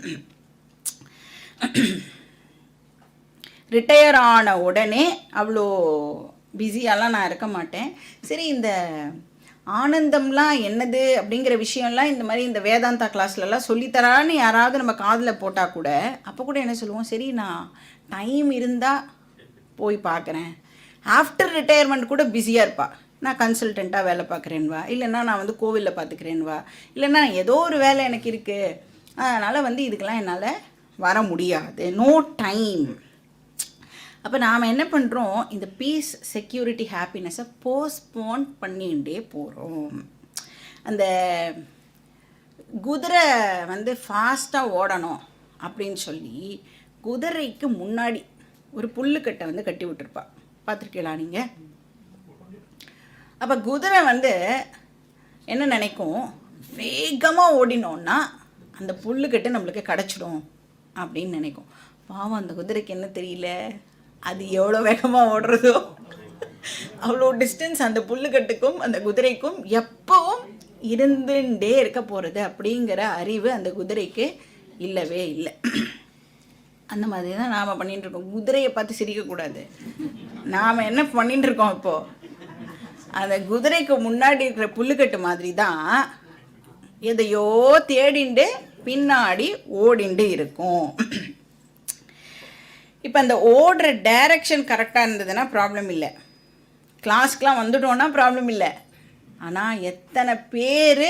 ரிட்டையர் ஆன உடனே அவ்வளோ பிஸியாலாம் நான் இருக்க மாட்டேன். சரி, இந்த ஆனந்தம்லாம் என்னது அப்படிங்கிற விஷயம்லாம் இந்த மாதிரி இந்த வேதாந்தா கிளாஸ்லலாம் சொல்லித்தரான்னு யாராவது நம்ம காதில் போட்டால் கூட அப்போ கூட என்ன சொல்லுவோம், சரி நான் டைம் இருந்தால் போய் பார்க்குறேன். ஆஃப்டர் ரிட்டையர்மெண்ட் கூட பிஸியாக இருப்பா, நான் கன்சல்டண்ட்டாக வேலை பார்க்குறேன்வா, இல்லைன்னா நான் வந்து கோவிலில் பார்த்துக்கிறேன்வா, இல்லைன்னா ஏதோ ஒரு வேலை எனக்கு இருக்குது, அதனால் வந்து இதுக்கெல்லாம் என்னால் வர முடியாது, நோ டைம். அப்போ நாம் என்ன பண்ணுறோம், இந்த பீஸ், செக்யூரிட்டி, ஹாப்பினஸை போஸ்ட்போன் பண்ணிகிட்டே போகிறோம். அந்த குதிரை வந்து ஃபாஸ்ட்டாக ஓடணும் அப்படின்னு சொல்லி குதிரைக்கு முன்னாடி ஒரு புல்லுக்கட்டை வந்து கட்டி விட்டுருப்பா, பார்த்துருக்கீங்களா நீங்கள்? அப்போ குதிரை வந்து என்ன நினைக்கும், வேகமாக ஓடினோன்னா அந்த புல்லுக்கட்டு நம்மளுக்கு கிடச்சிடும் அப்படின்னு நினைக்கும். பாவம் அந்த குதிரைக்கு என்ன தெரியல, அது எவ்வளோ வேகமாக ஓடுறதோ அவ்வளோ டிஸ்டன்ஸ் அந்த புல்லுக்கட்டுக்கும் அந்த குதிரைக்கும் எப்பவும் இருந்துட்டே இருக்க போகிறது அப்படிங்கிற அறிவு அந்த குதிரைக்கு இல்லவே இல்லை. அந்த மாதிரி தான் நாம் பண்ணிகிட்டு இருக்கோம். குதிரையை பார்த்து சிரிக்கக்கூடாது. நாம் என்ன பண்ணிகிட்டு இருக்கோம் இப்போது, அந்த குதிரைக்கு முன்னாடி இருக்கிற புல்லுக்கட்டு மாதிரி தான் எதையோ தேடிண்டு பின்னாடி ஓடிண்டு இருக்கும். இப்போ அந்த ஓடுற டைரக்ஷன் கரெக்டாக இருந்ததுன்னா ப்ராப்ளம் இல்லை, கிளாஸ்க்கெலாம் வந்துட்டோன்னா ப்ராப்ளம் இல்லை. ஆனால் எத்தனை பேர்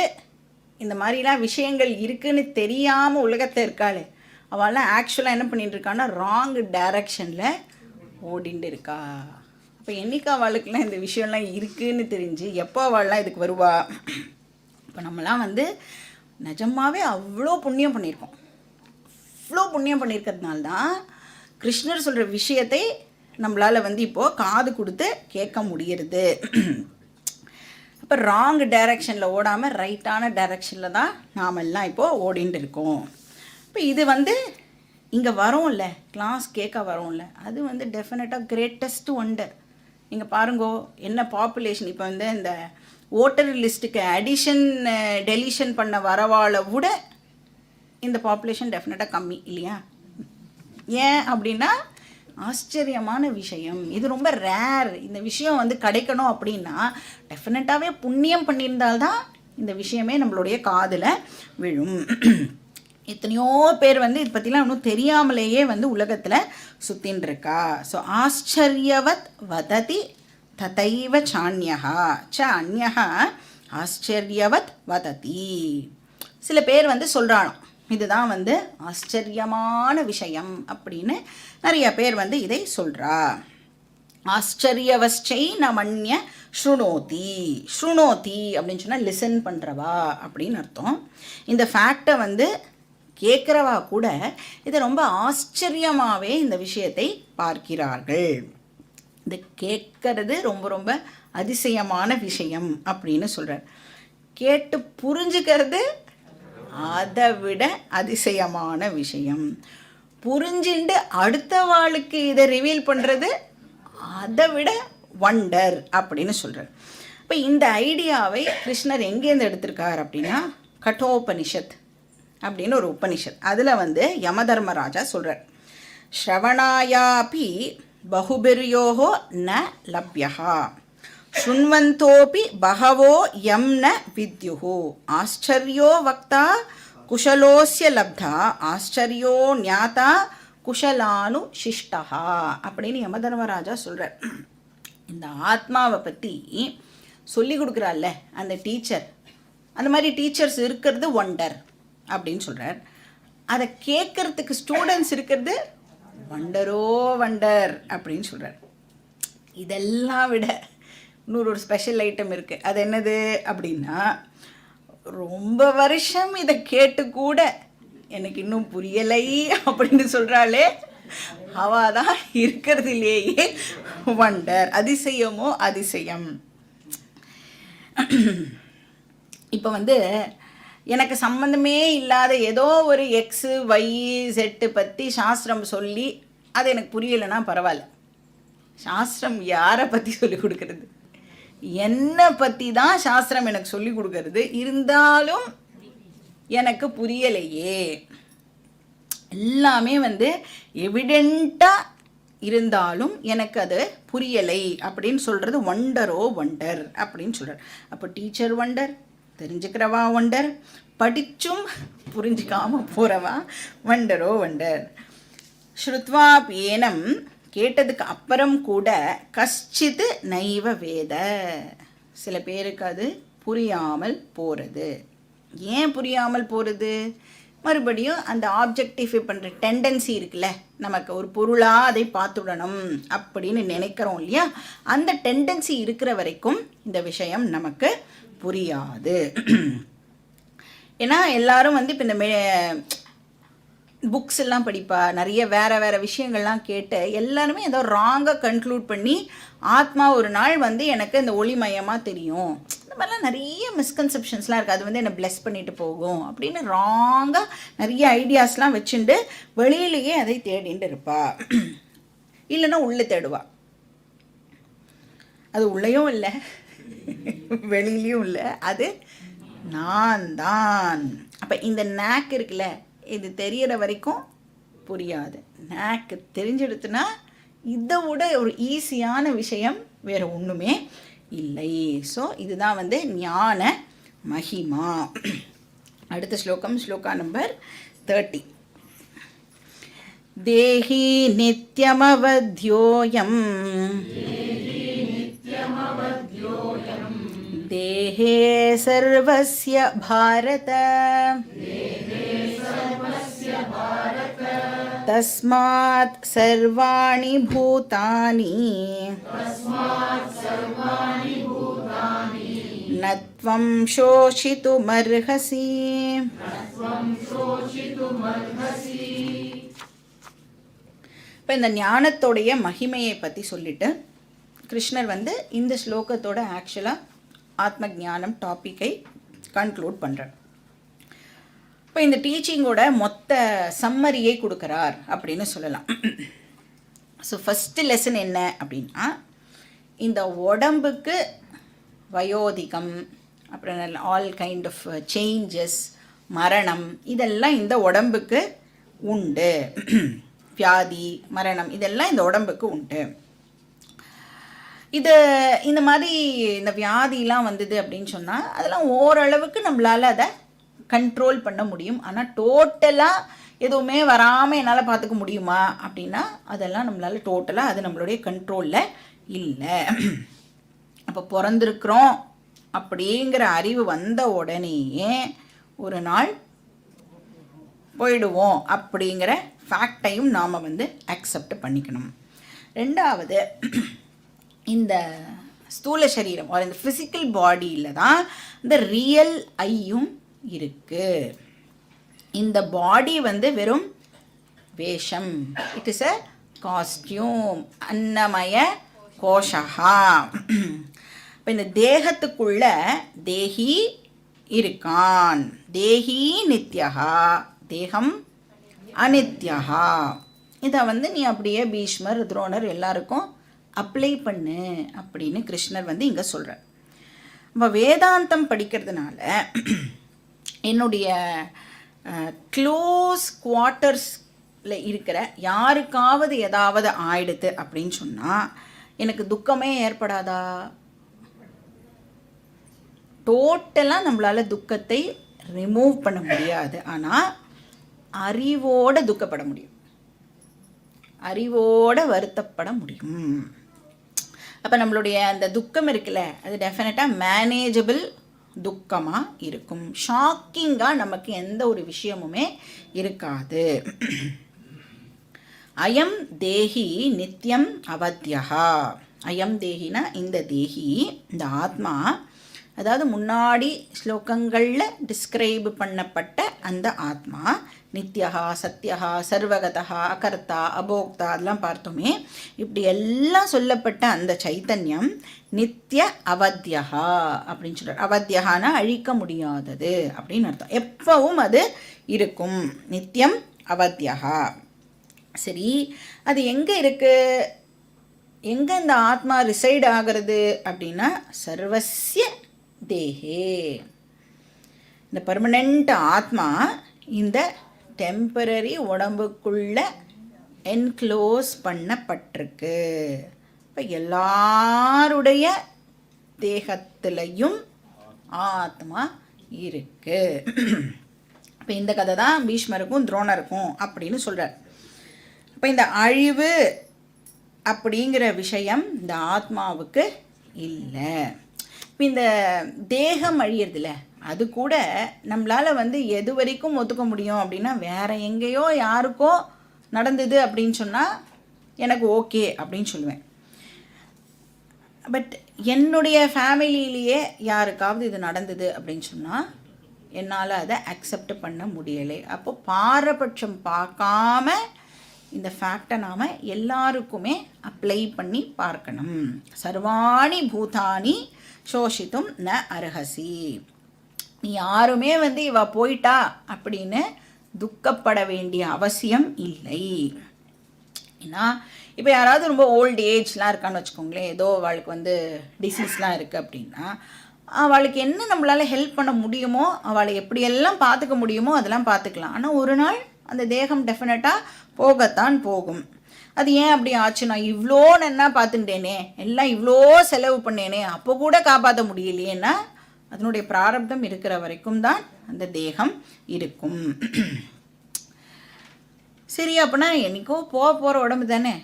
இந்த மாதிரிலாம் விஷயங்கள் இருக்குதுன்னு தெரியாமல் உலகத்தில் இருக்காள், அவள்லாம் ஆக்சுவலாக என்ன பண்ணிகிட்டு இருக்கான்னா ராங் டைரக்ஷனில் ஓடிண்டு இருக்கா. அப்போ என்றைக்கு அவளுக்குலாம் இந்த விஷயம்லாம் இருக்குதுன்னு தெரிஞ்சு எப்போ அவள்லாம் இதுக்கு வருவா? இப்போ நம்மலாம் வந்து நிஜமாகவே அவ்வளோ புண்ணியம் பண்ணியிருக்கோம். அவ்வளோ புண்ணியம் பண்ணியிருக்கிறதுனால தான் கிருஷ்ணர் சொல்கிற விஷயத்தை நம்மளால் வந்து இப்போது காது கொடுத்து கேட்க முடியறது. அப்போ ராங் டைரக்ஷனில் ஓடாமல் ரைட்டான டைரக்ஷனில் தான் நாம் எல்லாம் இப்போது ஓடிட்டு இருக்கோம். இப்போ இது வந்து இங்கே வரோம்ல, கிளாஸ் கேட்க வரோம்ல, அது வந்து டெஃபினட்டாக கிரேட்டஸ்ட் ஒண்டர். நீங்கள் பாருங்கோ, என்ன பாப்புலேஷன் இப்போ வந்து இந்த ஓட்டர் லிஸ்ட்டுக்கு அடிஷன் டெலிஷன் பண்ண வரவாளை விட இந்த பாப்புலேஷன் டெஃபினட்டாக கம்மி இல்லையா? ஏன் அப்படின்னா ஆச்சரியமான விஷயம், இது ரொம்ப ரேர். இந்த விஷயம் வந்து கிடைக்கணும் அப்படின்னா டெஃபினட்டாகவே புண்ணியம் பண்ணியிருந்தால்தான் இந்த விஷயமே நம்மளுடைய காதில் விழும். எத்தனையோ பேர் வந்து இதை பற்றிலாம் இன்னும் தெரியாமலேயே வந்து உலகத்தில் சுற்றின்னு இருக்கா. ஸோ ஆச்சரியவத் வததி ததைவ சான்யஹா ச அந்யஹா ஆச்சரியவத் வததி. சில பேர் வந்து சொல்கிறாளாம், இதுதான் வந்து ஆச்சரியமான விஷயம் அப்படின்னு நிறைய பேர் வந்து இதை சொல்கிறா. ஆச்சரியவச்சை நமன்ய ஸ்ருணோதி. ஸ்ருணோதி அப்படின்னு சொன்னால் லிசன் பண்ணுறவா அப்படின்னு அர்த்தம். இந்த ஃபேக்டை வந்து கேட்குறவா கூட இதை ரொம்ப ஆச்சரியமாகவே இந்த விஷயத்தை பார்க்கிறார்கள். இது கேட்கறது ரொம்ப ரொம்ப அதிசயமான விஷயம் அப்படின்னு சொல்கிறார். கேட்டு புரிஞ்சுக்கிறது அதை விட அதிசயமான விஷயம். புரிஞ்சுண்டு அடுத்த வாளுக்கு இதை ரிவீல் பண்ணுறது அதை விட வண்டர் அப்படின்னு சொல்கிறார். இப்போ இந்த ஐடியாவை கிருஷ்ணர் எங்கேருந்து எடுத்திருக்கார் அப்படின்னா கட்டோபனிஷத் அப்படின்னு ஒரு உபனிஷத். அதில் வந்து யமதர்மராஜா சொல்கிறார், ஸ்ரவணாயாபி பகுபிர்யோஹோ ந லப்யஹா ஸ்ருண்வந்தோபி பகவோ யம் ந வித்யுஹு ஆச்சரியோ வக்தா குஷலோஸ்ய லப்தா ஆச்சரியோ ஞாதா குஷலானு சிஷ்டஹா அப்படின்னு யமதர்மராஜா சொல்கிறார். இந்த ஆத்மாவை பற்றி சொல்லி கொடுக்குறாள்ல அந்த டீச்சர், அந்த மாதிரி டீச்சர்ஸ் இருக்கிறது ஒண்டர் அப்படின்னு சொல்கிறார். அதை கேட்குறதுக்கு ஸ்டூடெண்ட்ஸ் இருக்கிறது வண்டரோ வண்டர் அப்படின்னு சொல்கிறார். இதெல்லாம் விட இன்னொரு ஒரு ஸ்பெஷல் ஐட்டம் இருக்குது. அது என்னது அப்படின்னா, ரொம்ப வருஷம் இதை கேட்டு கூட எனக்கு இன்னும் புரியலை அப்படின்னு சொல்கிறாளே அவாதான் இருக்கிறதுலேயே வண்டர், அதிசயமோ அதிசயம். இப்போ வந்து எனக்கு சம்மந்தமே இல்லாத ஏதோ ஒரு எக்ஸு ஒய் செட்டு பற்றி சாஸ்திரம் சொல்லி அது எனக்கு புரியலைன்னா பரவாயில்ல. சாஸ்திரம் யாரை பற்றி சொல்லி கொடுக்கறது? என்னை பற்றி தான் சாஸ்திரம் எனக்கு சொல்லி கொடுக்கறது. இருந்தாலும் எனக்கு புரியலையே. எல்லாமே வந்து எவிடெண்ட்டாக இருந்தாலும் எனக்கு அது புரியலை அப்படின்னு சொல்கிறது ஒண்டரோ ஒண்டர் அப்படின்னு சொல்கிறார். அப்போ டீச்சர் ஒண்டர், தெரிஞ்சுக்கிறவா ஒண்டர், படிச்சும் புரிஞ்சிக்காமல் போகிறவா வண்டரோ வண்டர். ஸ்ருத்வா ஏனம், கேட்டதுக்கு அப்புறம் கூட கஷ்டித் நைவ வேத, சில பேருக்கு அது புரியாமல் போகிறது. ஏன் புரியாமல் போகிறது? மறுபடியும் அந்த ஆப்ஜெக்டிஃபை பண்ணுற டெண்டன்சி இருக்குல்ல, நமக்கு ஒரு பொருளாக அதை பார்த்துடணும் அப்படின்னு நினைக்கிறோம் இல்லையா, அந்த டெண்டன்சி இருக்கிற வரைக்கும் இந்த விஷயம் நமக்கு புரியாது. ஏன்னா எல்லாரும் வந்து இப்போ இந்த புக்ஸ் எல்லாம் படிப்பா, நிறைய வேறு வேறு விஷயங்கள்லாம் கேட்டு எல்லாருமே ஏதோ ராங்காக கன்க்ளூட் பண்ணி ஆத்மா ஒரு நாள் வந்து எனக்கு இந்த ஒளிமயமாக தெரியும், இந்த மாதிரிலாம் நிறைய மிஸ்கன்செப்ஷன்ஸ்லாம் இருக்குது, அது வந்து என்னை பிளெஸ் பண்ணிட்டு போகும் அப்படின்னு ராங்காக நிறைய ஐடியாஸ்லாம் வச்சுட்டு வெளியிலேயே அதை தேடிட்டு இருப்பா. இல்லைன்னா உள்ளே தேடுவா. அது உள்ளேயும் இல்லை வெளியிலையும் இல்லை, அது நான் தான். அப்போ இந்த நேக் இருக்குல்ல, இது தெரிகிற வரைக்கும் புரியாது. நேக்கு தெரிஞ்சிடுத்துனா இதை விட ஒரு ஈஸியான விஷயம் வேறு ஒன்றுமே இல்லை. ஸோ இதுதான் வந்து ஞான மகிமா. அடுத்த ஸ்லோகம், ஸ்லோகா நம்பர் 30. தேஹி நித்யமவத்யோயம் தேஹே சர்வஸ்ய பாரத தஸ்மாத் சர்வாணி பூதானி நத்வம் சோஷிதுமர்ஹசி. இப்போ இந்த ஞானத்தோடைய மகிமையை பற்றி சொல்லிட்டு கிருஷ்ணர் வந்து இந்த ஸ்லோகத்தோட ஆக்சுவலாக ஆத்ம ஞானம் டாப்பிக்கை கன்க்ளூட் பண்ணுறார். இப்போ இந்த டீச்சிங்கோட மொத்த சம்மரியை கொடுக்குறார் அப்படின்னு சொல்லலாம். ஸோ ஃபஸ்ட்டு லெசன் என்ன அப்படின்னா, இந்த உடம்புக்கு வயோதிகம், அப்புறம் ஆல் கைண்ட் ஆஃப் சேஞ்சஸ், மரணம், இதெல்லாம் இந்த உடம்புக்கு உண்டு. வியாதி, மரணம், இதெல்லாம் இந்த உடம்புக்கு உண்டு. இது இந்த மாதிரி இந்த வியாதிலாம் வந்தது அப்படின்னு சொன்னால் அதெல்லாம் ஓரளவுக்கு நம்மளால் அதை கண்ட்ரோல் பண்ண முடியும். ஆனால் டோட்டலாக எதுவுமே வராமல் என்னால் பார்த்துக்க முடியுமா அப்படின்னா அதெல்லாம் நம்மளால் டோட்டலாக அது நம்மளுடைய கண்ட்ரோலில் இல்லை. அப்போ பிறந்திருக்கிறோம் அப்படிங்கிற அறிவு வந்த உடனேயே ஒரு நாள் போயிடுவோம் அப்படிங்கிற ஃபேக்டையும் நாம் வந்து அக்செப்ட் பண்ணிக்கணும். ரெண்டாவது, இந்த ஸ்தூல சரீரம் இந்த ஃபிசிக்கல் பாடியில் தான் இந்த ரியல் ஐயும் இருக்குது. இந்த பாடி வந்து வெறும் வேஷம், இட் இஸ் அ காஸ்டியூம், அன்னமய கோஷகா. இப்போ இந்த தேகத்துக்குள்ள தேஹி இருக்கான். தேஹி நித்யஹா, தேகம் அனித்யஹா. இதை வந்து நீ அப்படியே பீஷ்மர், துரோணர் எல்லாருக்கும் அப்ளை பண்ணு அப்படின்னு கிருஷ்ணர் வந்து இங்கே சொல்கிறார். இப்போ வேதாந்தம் படிக்கிறதுனால என்னுடைய க்ளோஸ் குவார்ட்டர்ஸில் இருக்கிற யாருக்காவது ஏதாவது ஆயிடுது அப்படின்னு சொன்னால் எனக்கு துக்கமே ஏற்படாதா? டோட்டலாக நம்மளால் துக்கத்தை ரிமூவ் பண்ண முடியாது, ஆனால் அறிவோடு துக்கப்பட முடியும், அறிவோடு வருத்தப்பட முடியும். அப்போ நம்மளுடைய அந்த துக்கம் இருக்குல்ல, அது டெஃபினட்டாக மேனேஜபிள் துக்கமாக இருக்கும். ஷாக்கிங்காக நமக்கு எந்த ஒரு விஷயமுமே இருக்காது. அயம் தேஹி நித்யம் அவத்யஹா. அயம் தேஹினா இந்த தேஹி, இந்த ஆத்மா அதாவது முன்னாடி ஸ்லோகங்களில் டிஸ்கிரைப் பண்ணப்பட்ட அந்த ஆத்மா நித்யா சத்யா சர்வகதா அகர்த்தா அபோக்தா அதெல்லாம் பார்த்தோமே. இப்படி எல்லாம் சொல்லப்பட்ட அந்த சைத்தன்யம் நித்திய அவத்யா அப்படின்னு சொல்கிறார். அவத்யகானா அழிக்க முடியாதது அப்படின்னு அர்த்தம். எப்பவும் அது இருக்கும். நித்தியம் அவத்யா. சரி, அது எங்கே இருக்குது, எங்கே இந்த ஆத்மா ரிசைட் ஆகிறது அப்படின்னா சர்வஸ்ய தேஹே. இந்த பர்மனெண்ட் ஆத்மா இந்த டெம்பரரி உடம்புக்குள்ள என்க்ளோஸ் பண்ணப்பட்டிருக்கு. இப்போ எல்லாருடைய தேகத்திலையும் ஆத்மா இருக்கு. இப்போ இந்த கதை தான் பீஷ்மருக்கும் துரோணருக்கும் அப்படின்னு சொல்கிறார். இப்போ இந்த அழிவு அப்படிங்கிற விஷயம் இந்த ஆத்மாவுக்கு இல்லை. இப்போ இந்த தேகம் அழியறதில்ல, அது கூட நம்மளால் எது வரைக்கும் ஒத்துக்க முடியும் அப்படின்னா வேறு எங்கேயோ யாருக்கோ நடந்தது அப்படின்னு சொன்னால் எனக்கு ஓகே அப்படின்னு சொல்லுவேன். பட் என்னுடைய ஃபேமிலியிலேயே யாருக்காவது இது நடந்தது அப்படின்னு சொன்னால் என்னால் அதை அக்செப்ட் பண்ண முடியலை. அப்போ பாரபட்சம் பார்க்காம இந்த ஃபேக்டை நாம் எல்லாருக்குமே அப்ளை பண்ணி பார்க்கணும். சர்வாணி பூதானி சோஷித்தும் ந அர்ஹசி. நீ யாருமே இவ போயிட்டா அப்படின்னு துக்கப்பட வேண்டிய அவசியம் இல்லை. ஏன்னா இப்போ யாராவது ரொம்ப ஓல்டு ஏஜ்லாம் இருக்கான்னு வச்சுக்கோங்களேன், ஏதோ அவளுக்கு டிசீஸ்லாம் இருக்குது அப்படின்னா அவளுக்கு என்ன நம்மளால் ஹெல்ப் பண்ண முடியுமோ, அவளை எப்படியெல்லாம் பார்த்துக்க முடியுமோ அதெல்லாம் பார்த்துக்கலாம். ஆனால் ஒரு நாள் அந்த தேகம் டெஃபினட்டாக போகத்தான் போகும். அது ஏன் அப்படி ஆச்சு, நான் இவ்வளோ நன்னா பார்த்துட்டேனே, எல்லாம் இவ்வளோ செலவு பண்ணேனே, அப்போ கூட காப்பாற்ற முடியலையேன்னா அதனுடைய பிராரப்தம் இருக்கிற வரைக்கும் தான் அந்த தேகம் இருக்கும். சரி, அப்படின்னா என்னைக்கோ போகிற உடம்பு தானே,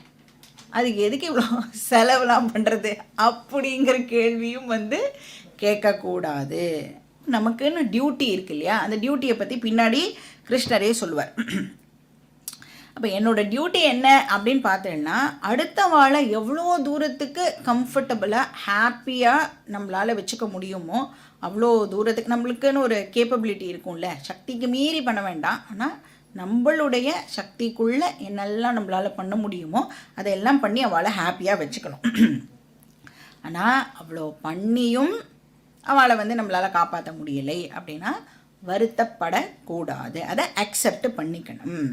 அதுக்கு எதுக்கு இவ்வளோ செலவுலாம் பண்ணுறது அப்படிங்கிற கேள்வியும் கேட்கக்கூடாது. நமக்குன்னு டியூட்டி இருக்கு இல்லையா, அந்த டியூட்டியை பற்றி பின்னாடி கிருஷ்ணரே சொல்லுவார். அப்போ என்னோடய டியூட்டி என்ன அப்படின்னு பார்த்தேன்னா, அடுத்த வாழை எவ்வளோ தூரத்துக்கு கம்ஃபர்டபுளாக ஹாப்பியாக நம்மளால் வச்சுக்க முடியுமோ அவ்வளோ தூரத்துக்கு நம்மளுக்குன்னு ஒரு கேப்பபிலிட்டி இருக்கும்ல, சக்திக்கு மீறி பண்ண வேண்டாம், ஆனால் நம்மளுடைய சக்திக்குள்ளே என்னெல்லாம் நம்மளால் பண்ண முடியுமோ அதையெல்லாம் பண்ணி அவளை ஹாப்பியாக வச்சுக்கணும். ஆனால் அவ்வளோ பண்ணியும் அவளை நம்மளால் காப்பாற்ற முடியலை அப்படின்னா வருத்தப்படக்கூடாது, அதை அக்செப்ட் பண்ணிக்கணும்.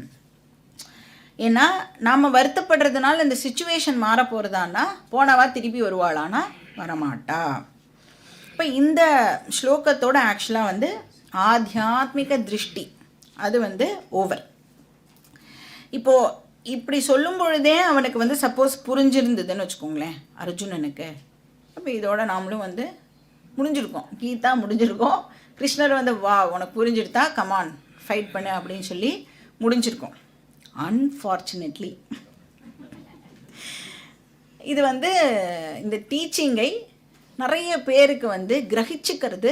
ஏன்னா நாம் வருத்தப்படுறதுனால இந்த சிச்சுவேஷன் மாற போகிறதான்னா போனவா திருப்பி வருவாளானா வரமாட்டா. இப்போ இந்த ஸ்லோகத்தோட ஆக்சுவலாக ஆத்தியாத்மிக திருஷ்டி அது ஓவர். இப்போது இப்படி சொல்லும் பொழுதே அவனுக்கு சப்போஸ் புரிஞ்சிருந்ததுன்னு வச்சுக்கோங்களேன் அர்ஜுனனுக்கு, அப்போ இதோட நாமளும் முடிஞ்சிருக்கோம், கீதா முடிஞ்சிருக்கோம். கிருஷ்ணர் வா உனக்கு புரிஞ்சிருத்தா கமான் ஃபைட் பண்ணு அப்படின்னு சொல்லி முடிஞ்சிருக்கோம். அன்ஃபார்ச்சுனேட்லி இது இந்த டீச்சிங்கை நிறைய பேருக்கு கிரகிச்சுக்கிறது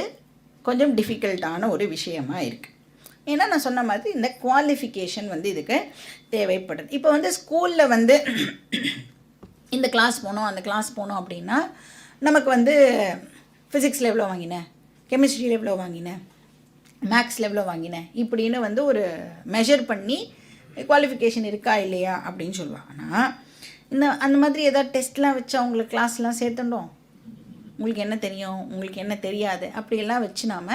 கொஞ்சம் டிஃபிகல்ட்டான ஒரு விஷயமாக இருக்குது. ஏன்னா நான் சொன்ன மாதிரி இந்த குவாலிஃபிகேஷன் இதுக்கு தேவைப்படுது. இப்போ ஸ்கூலில் இந்த கிளாஸ் போனோம் அந்த கிளாஸ் போனோம் அப்படின்னா நமக்கு ஃபிசிக்ஸில் எவ்வளோ வாங்கினேன், கெமிஸ்ட்ரியில் எவ்வளோ வாங்கினேன், மேக்ஸில் எவ்வளோ வாங்கினேன் இப்படின்னு ஒரு மெஷர் பண்ணி குவாலிஃபிகேஷன் இருக்கா இல்லையா அப்படின்னு சொல்லுவாங்க. ஆனால் அந்த மாதிரி ஏதாவது டெஸ்ட்லாம் வச்சு அவங்களுக்கு கிளாஸ்லாம் சேர்த்துட்டோம், உங்களுக்கு என்ன தெரியும் உங்களுக்கு என்ன தெரியாது அப்படியெல்லாம் வச்சு நாம்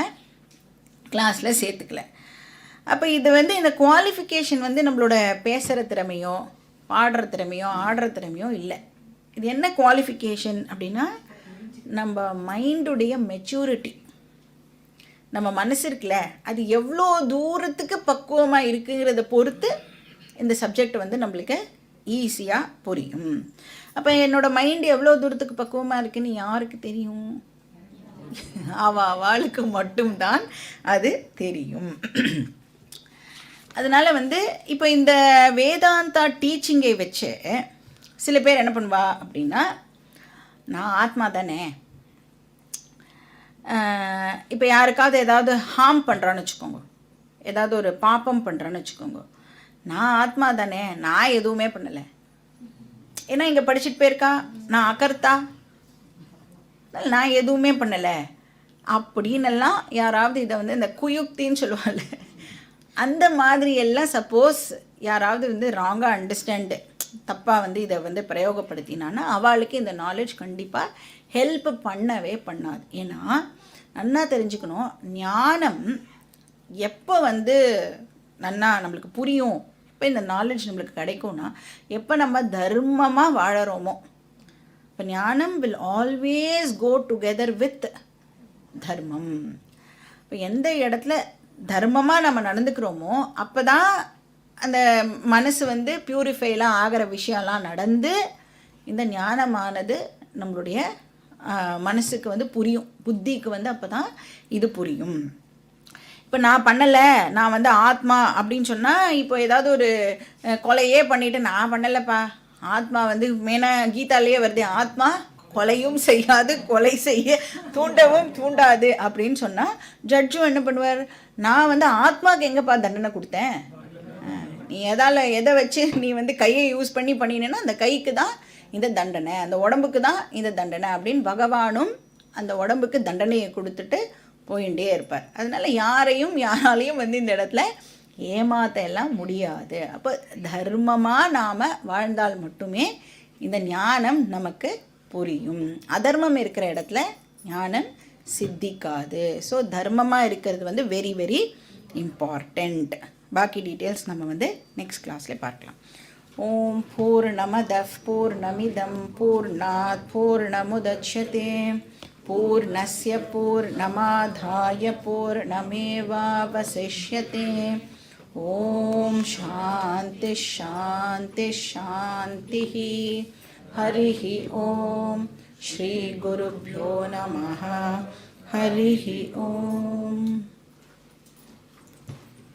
கிளாஸில் சேர்த்துக்கல. அப்போ இது இந்த குவாலிஃபிகேஷன் நம்மளோட பேசுகிற திறமையோ பாடுற திறமையோ ஆடுற திறமையோ இல்லை. இது என்ன குவாலிஃபிகேஷன் அப்படின்னா நம்ம மைண்டுடைய மெச்சூரிட்டி, நம்ம மனசு இருக்குல்ல அது எவ்வளோ தூரத்துக்கு பக்குவமாக இருக்குங்கிறத பொறுத்து இந்த சப்ஜெக்ட் நம்மளுக்கு ஈஸியாக புரியும். அப்போ என்னோடய மைண்டு எவ்வளோ தூரத்துக்கு பக்குவமாக இருக்குன்னு யாருக்கு தெரியும்? அவளுக்கு மட்டும்தான் அது தெரியும். அதனால் இப்போ இந்த வேதாந்தா டீச்சிங்கை வச்சு சில பேர் என்ன பண்ணுவா அப்படின்னா, நான் ஆத்மா தானே, இப்போ யாருக்காவது ஏதாவது ஹார்ம் பண்ணுறான்னு வச்சுக்கோங்க, ஏதாவது ஒரு பாப்பம் பண்ணுறான்னு வச்சுக்கோங்க, நான் ஆத்மா தானே, நான் எதுவுமே பண்ணலை, ஏன்னா இங்கே படிச்சுட்டு போயிருக்கா, நான் அகர்த்தா, நான் எதுவுமே பண்ணலை அப்படின்னெல்லாம் யாராவது இதை வந்து இந்த குயுக்தின்னு சொல்லுவாள், அந்த மாதிரி எல்லாம் சப்போஸ் யாராவது வந்து ராங்காக அண்டர்ஸ்டாண்டு தப்பாக வந்து இதை வந்து பிரயோகப்படுத்தினான்னா அவளுக்கு இந்த நாலேஜ் கண்டிப்பாக ஹெல்ப் பண்ணவே பண்ணாது. ஏன்னா நன்னா தெரிஞ்சுக்கணும், ஞானம் எப்போ வந்து நன்னா நம்மளுக்கு புரியும், எப்போ இந்த நாலேஜ் நம்மளுக்கு கிடைக்கும்னா எப்போ நம்ம தர்மமாக வாழறோமோ. இப்போ ஞானம் will always go together with தர்மம். இப்போ எந்த இடத்துல தர்மமாக நம்ம நடந்துக்கிறோமோ அப்போ தான் அந்த மனசு வந்து பியூரிஃபைலாம் ஆகிற விஷயம்லாம் நடந்து இந்த ஞானமானது நம்மளுடைய மனசுக்கு வந்து புரியும், புத்திக்கு வந்து அப்போ தான் இது புரியும். இப்போ நான் பண்ணலை, நான் வந்து ஆத்மா அப்படின்னு சொன்னால், இப்போ ஏதாவது ஒரு கொலையே பண்ணிவிட்டு நான் பண்ணலைப்பா, ஆத்மா வந்து மேனா கீதாலேயே வருது, ஆத்மா கொலையும் செய்யாது கொலை செய்ய தூண்டவும் தூண்டாது அப்படின்னு சொன்னால் ஜட்ஜும் என்ன பண்ணுவார், நான் வந்து ஆத்மாவுக்கு எங்கேப்பா தண்டனை கொடுத்தேன், நீ எதை வச்சு நீ வந்து கையை யூஸ் பண்ணி பண்ணினேன்னா அந்த கைக்கு தான் இந்த தண்டனை, அந்த உடம்புக்கு தான் இந்த தண்டனை அப்படின்னு பகவானும் அந்த உடம்புக்கு தண்டனையை கொடுத்துட்டு போயிட்டே இருப்பார். அதனால் யாராலையும் வந்து இந்த இடத்துல ஏமாத்த எல்லாம் முடியாது. அப்போ தர்மமாக நாம் வாழ்ந்தால் மட்டுமே இந்த ஞானம் நமக்கு புரியும். அதர்மம் இருக்கிற இடத்துல ஞானம் சித்திக்காது. ஸோ தர்மமாக இருக்கிறது வந்து வெரி வெரி இம்பார்ட்டண்ட். பாக்கி டீட்டெயில்ஸ் நம்ம வந்து நெக்ஸ்ட் கிளாஸில் பார்க்கலாம். ஓம் பூர்ணமதః பூர்ணமிதம் பூர்ணாத் பூர்ணமுதச்யதே பூர்ணஸ்ய பூர்ணமாதாய பூர்ணமேவாவசிஷ்யதே. ஓம் சாந்தி சாந்தி சாந்திः. ஹரிः ஓம். ஸ்ரீ குருभ्यो நமः. ஹரிः ஓம்.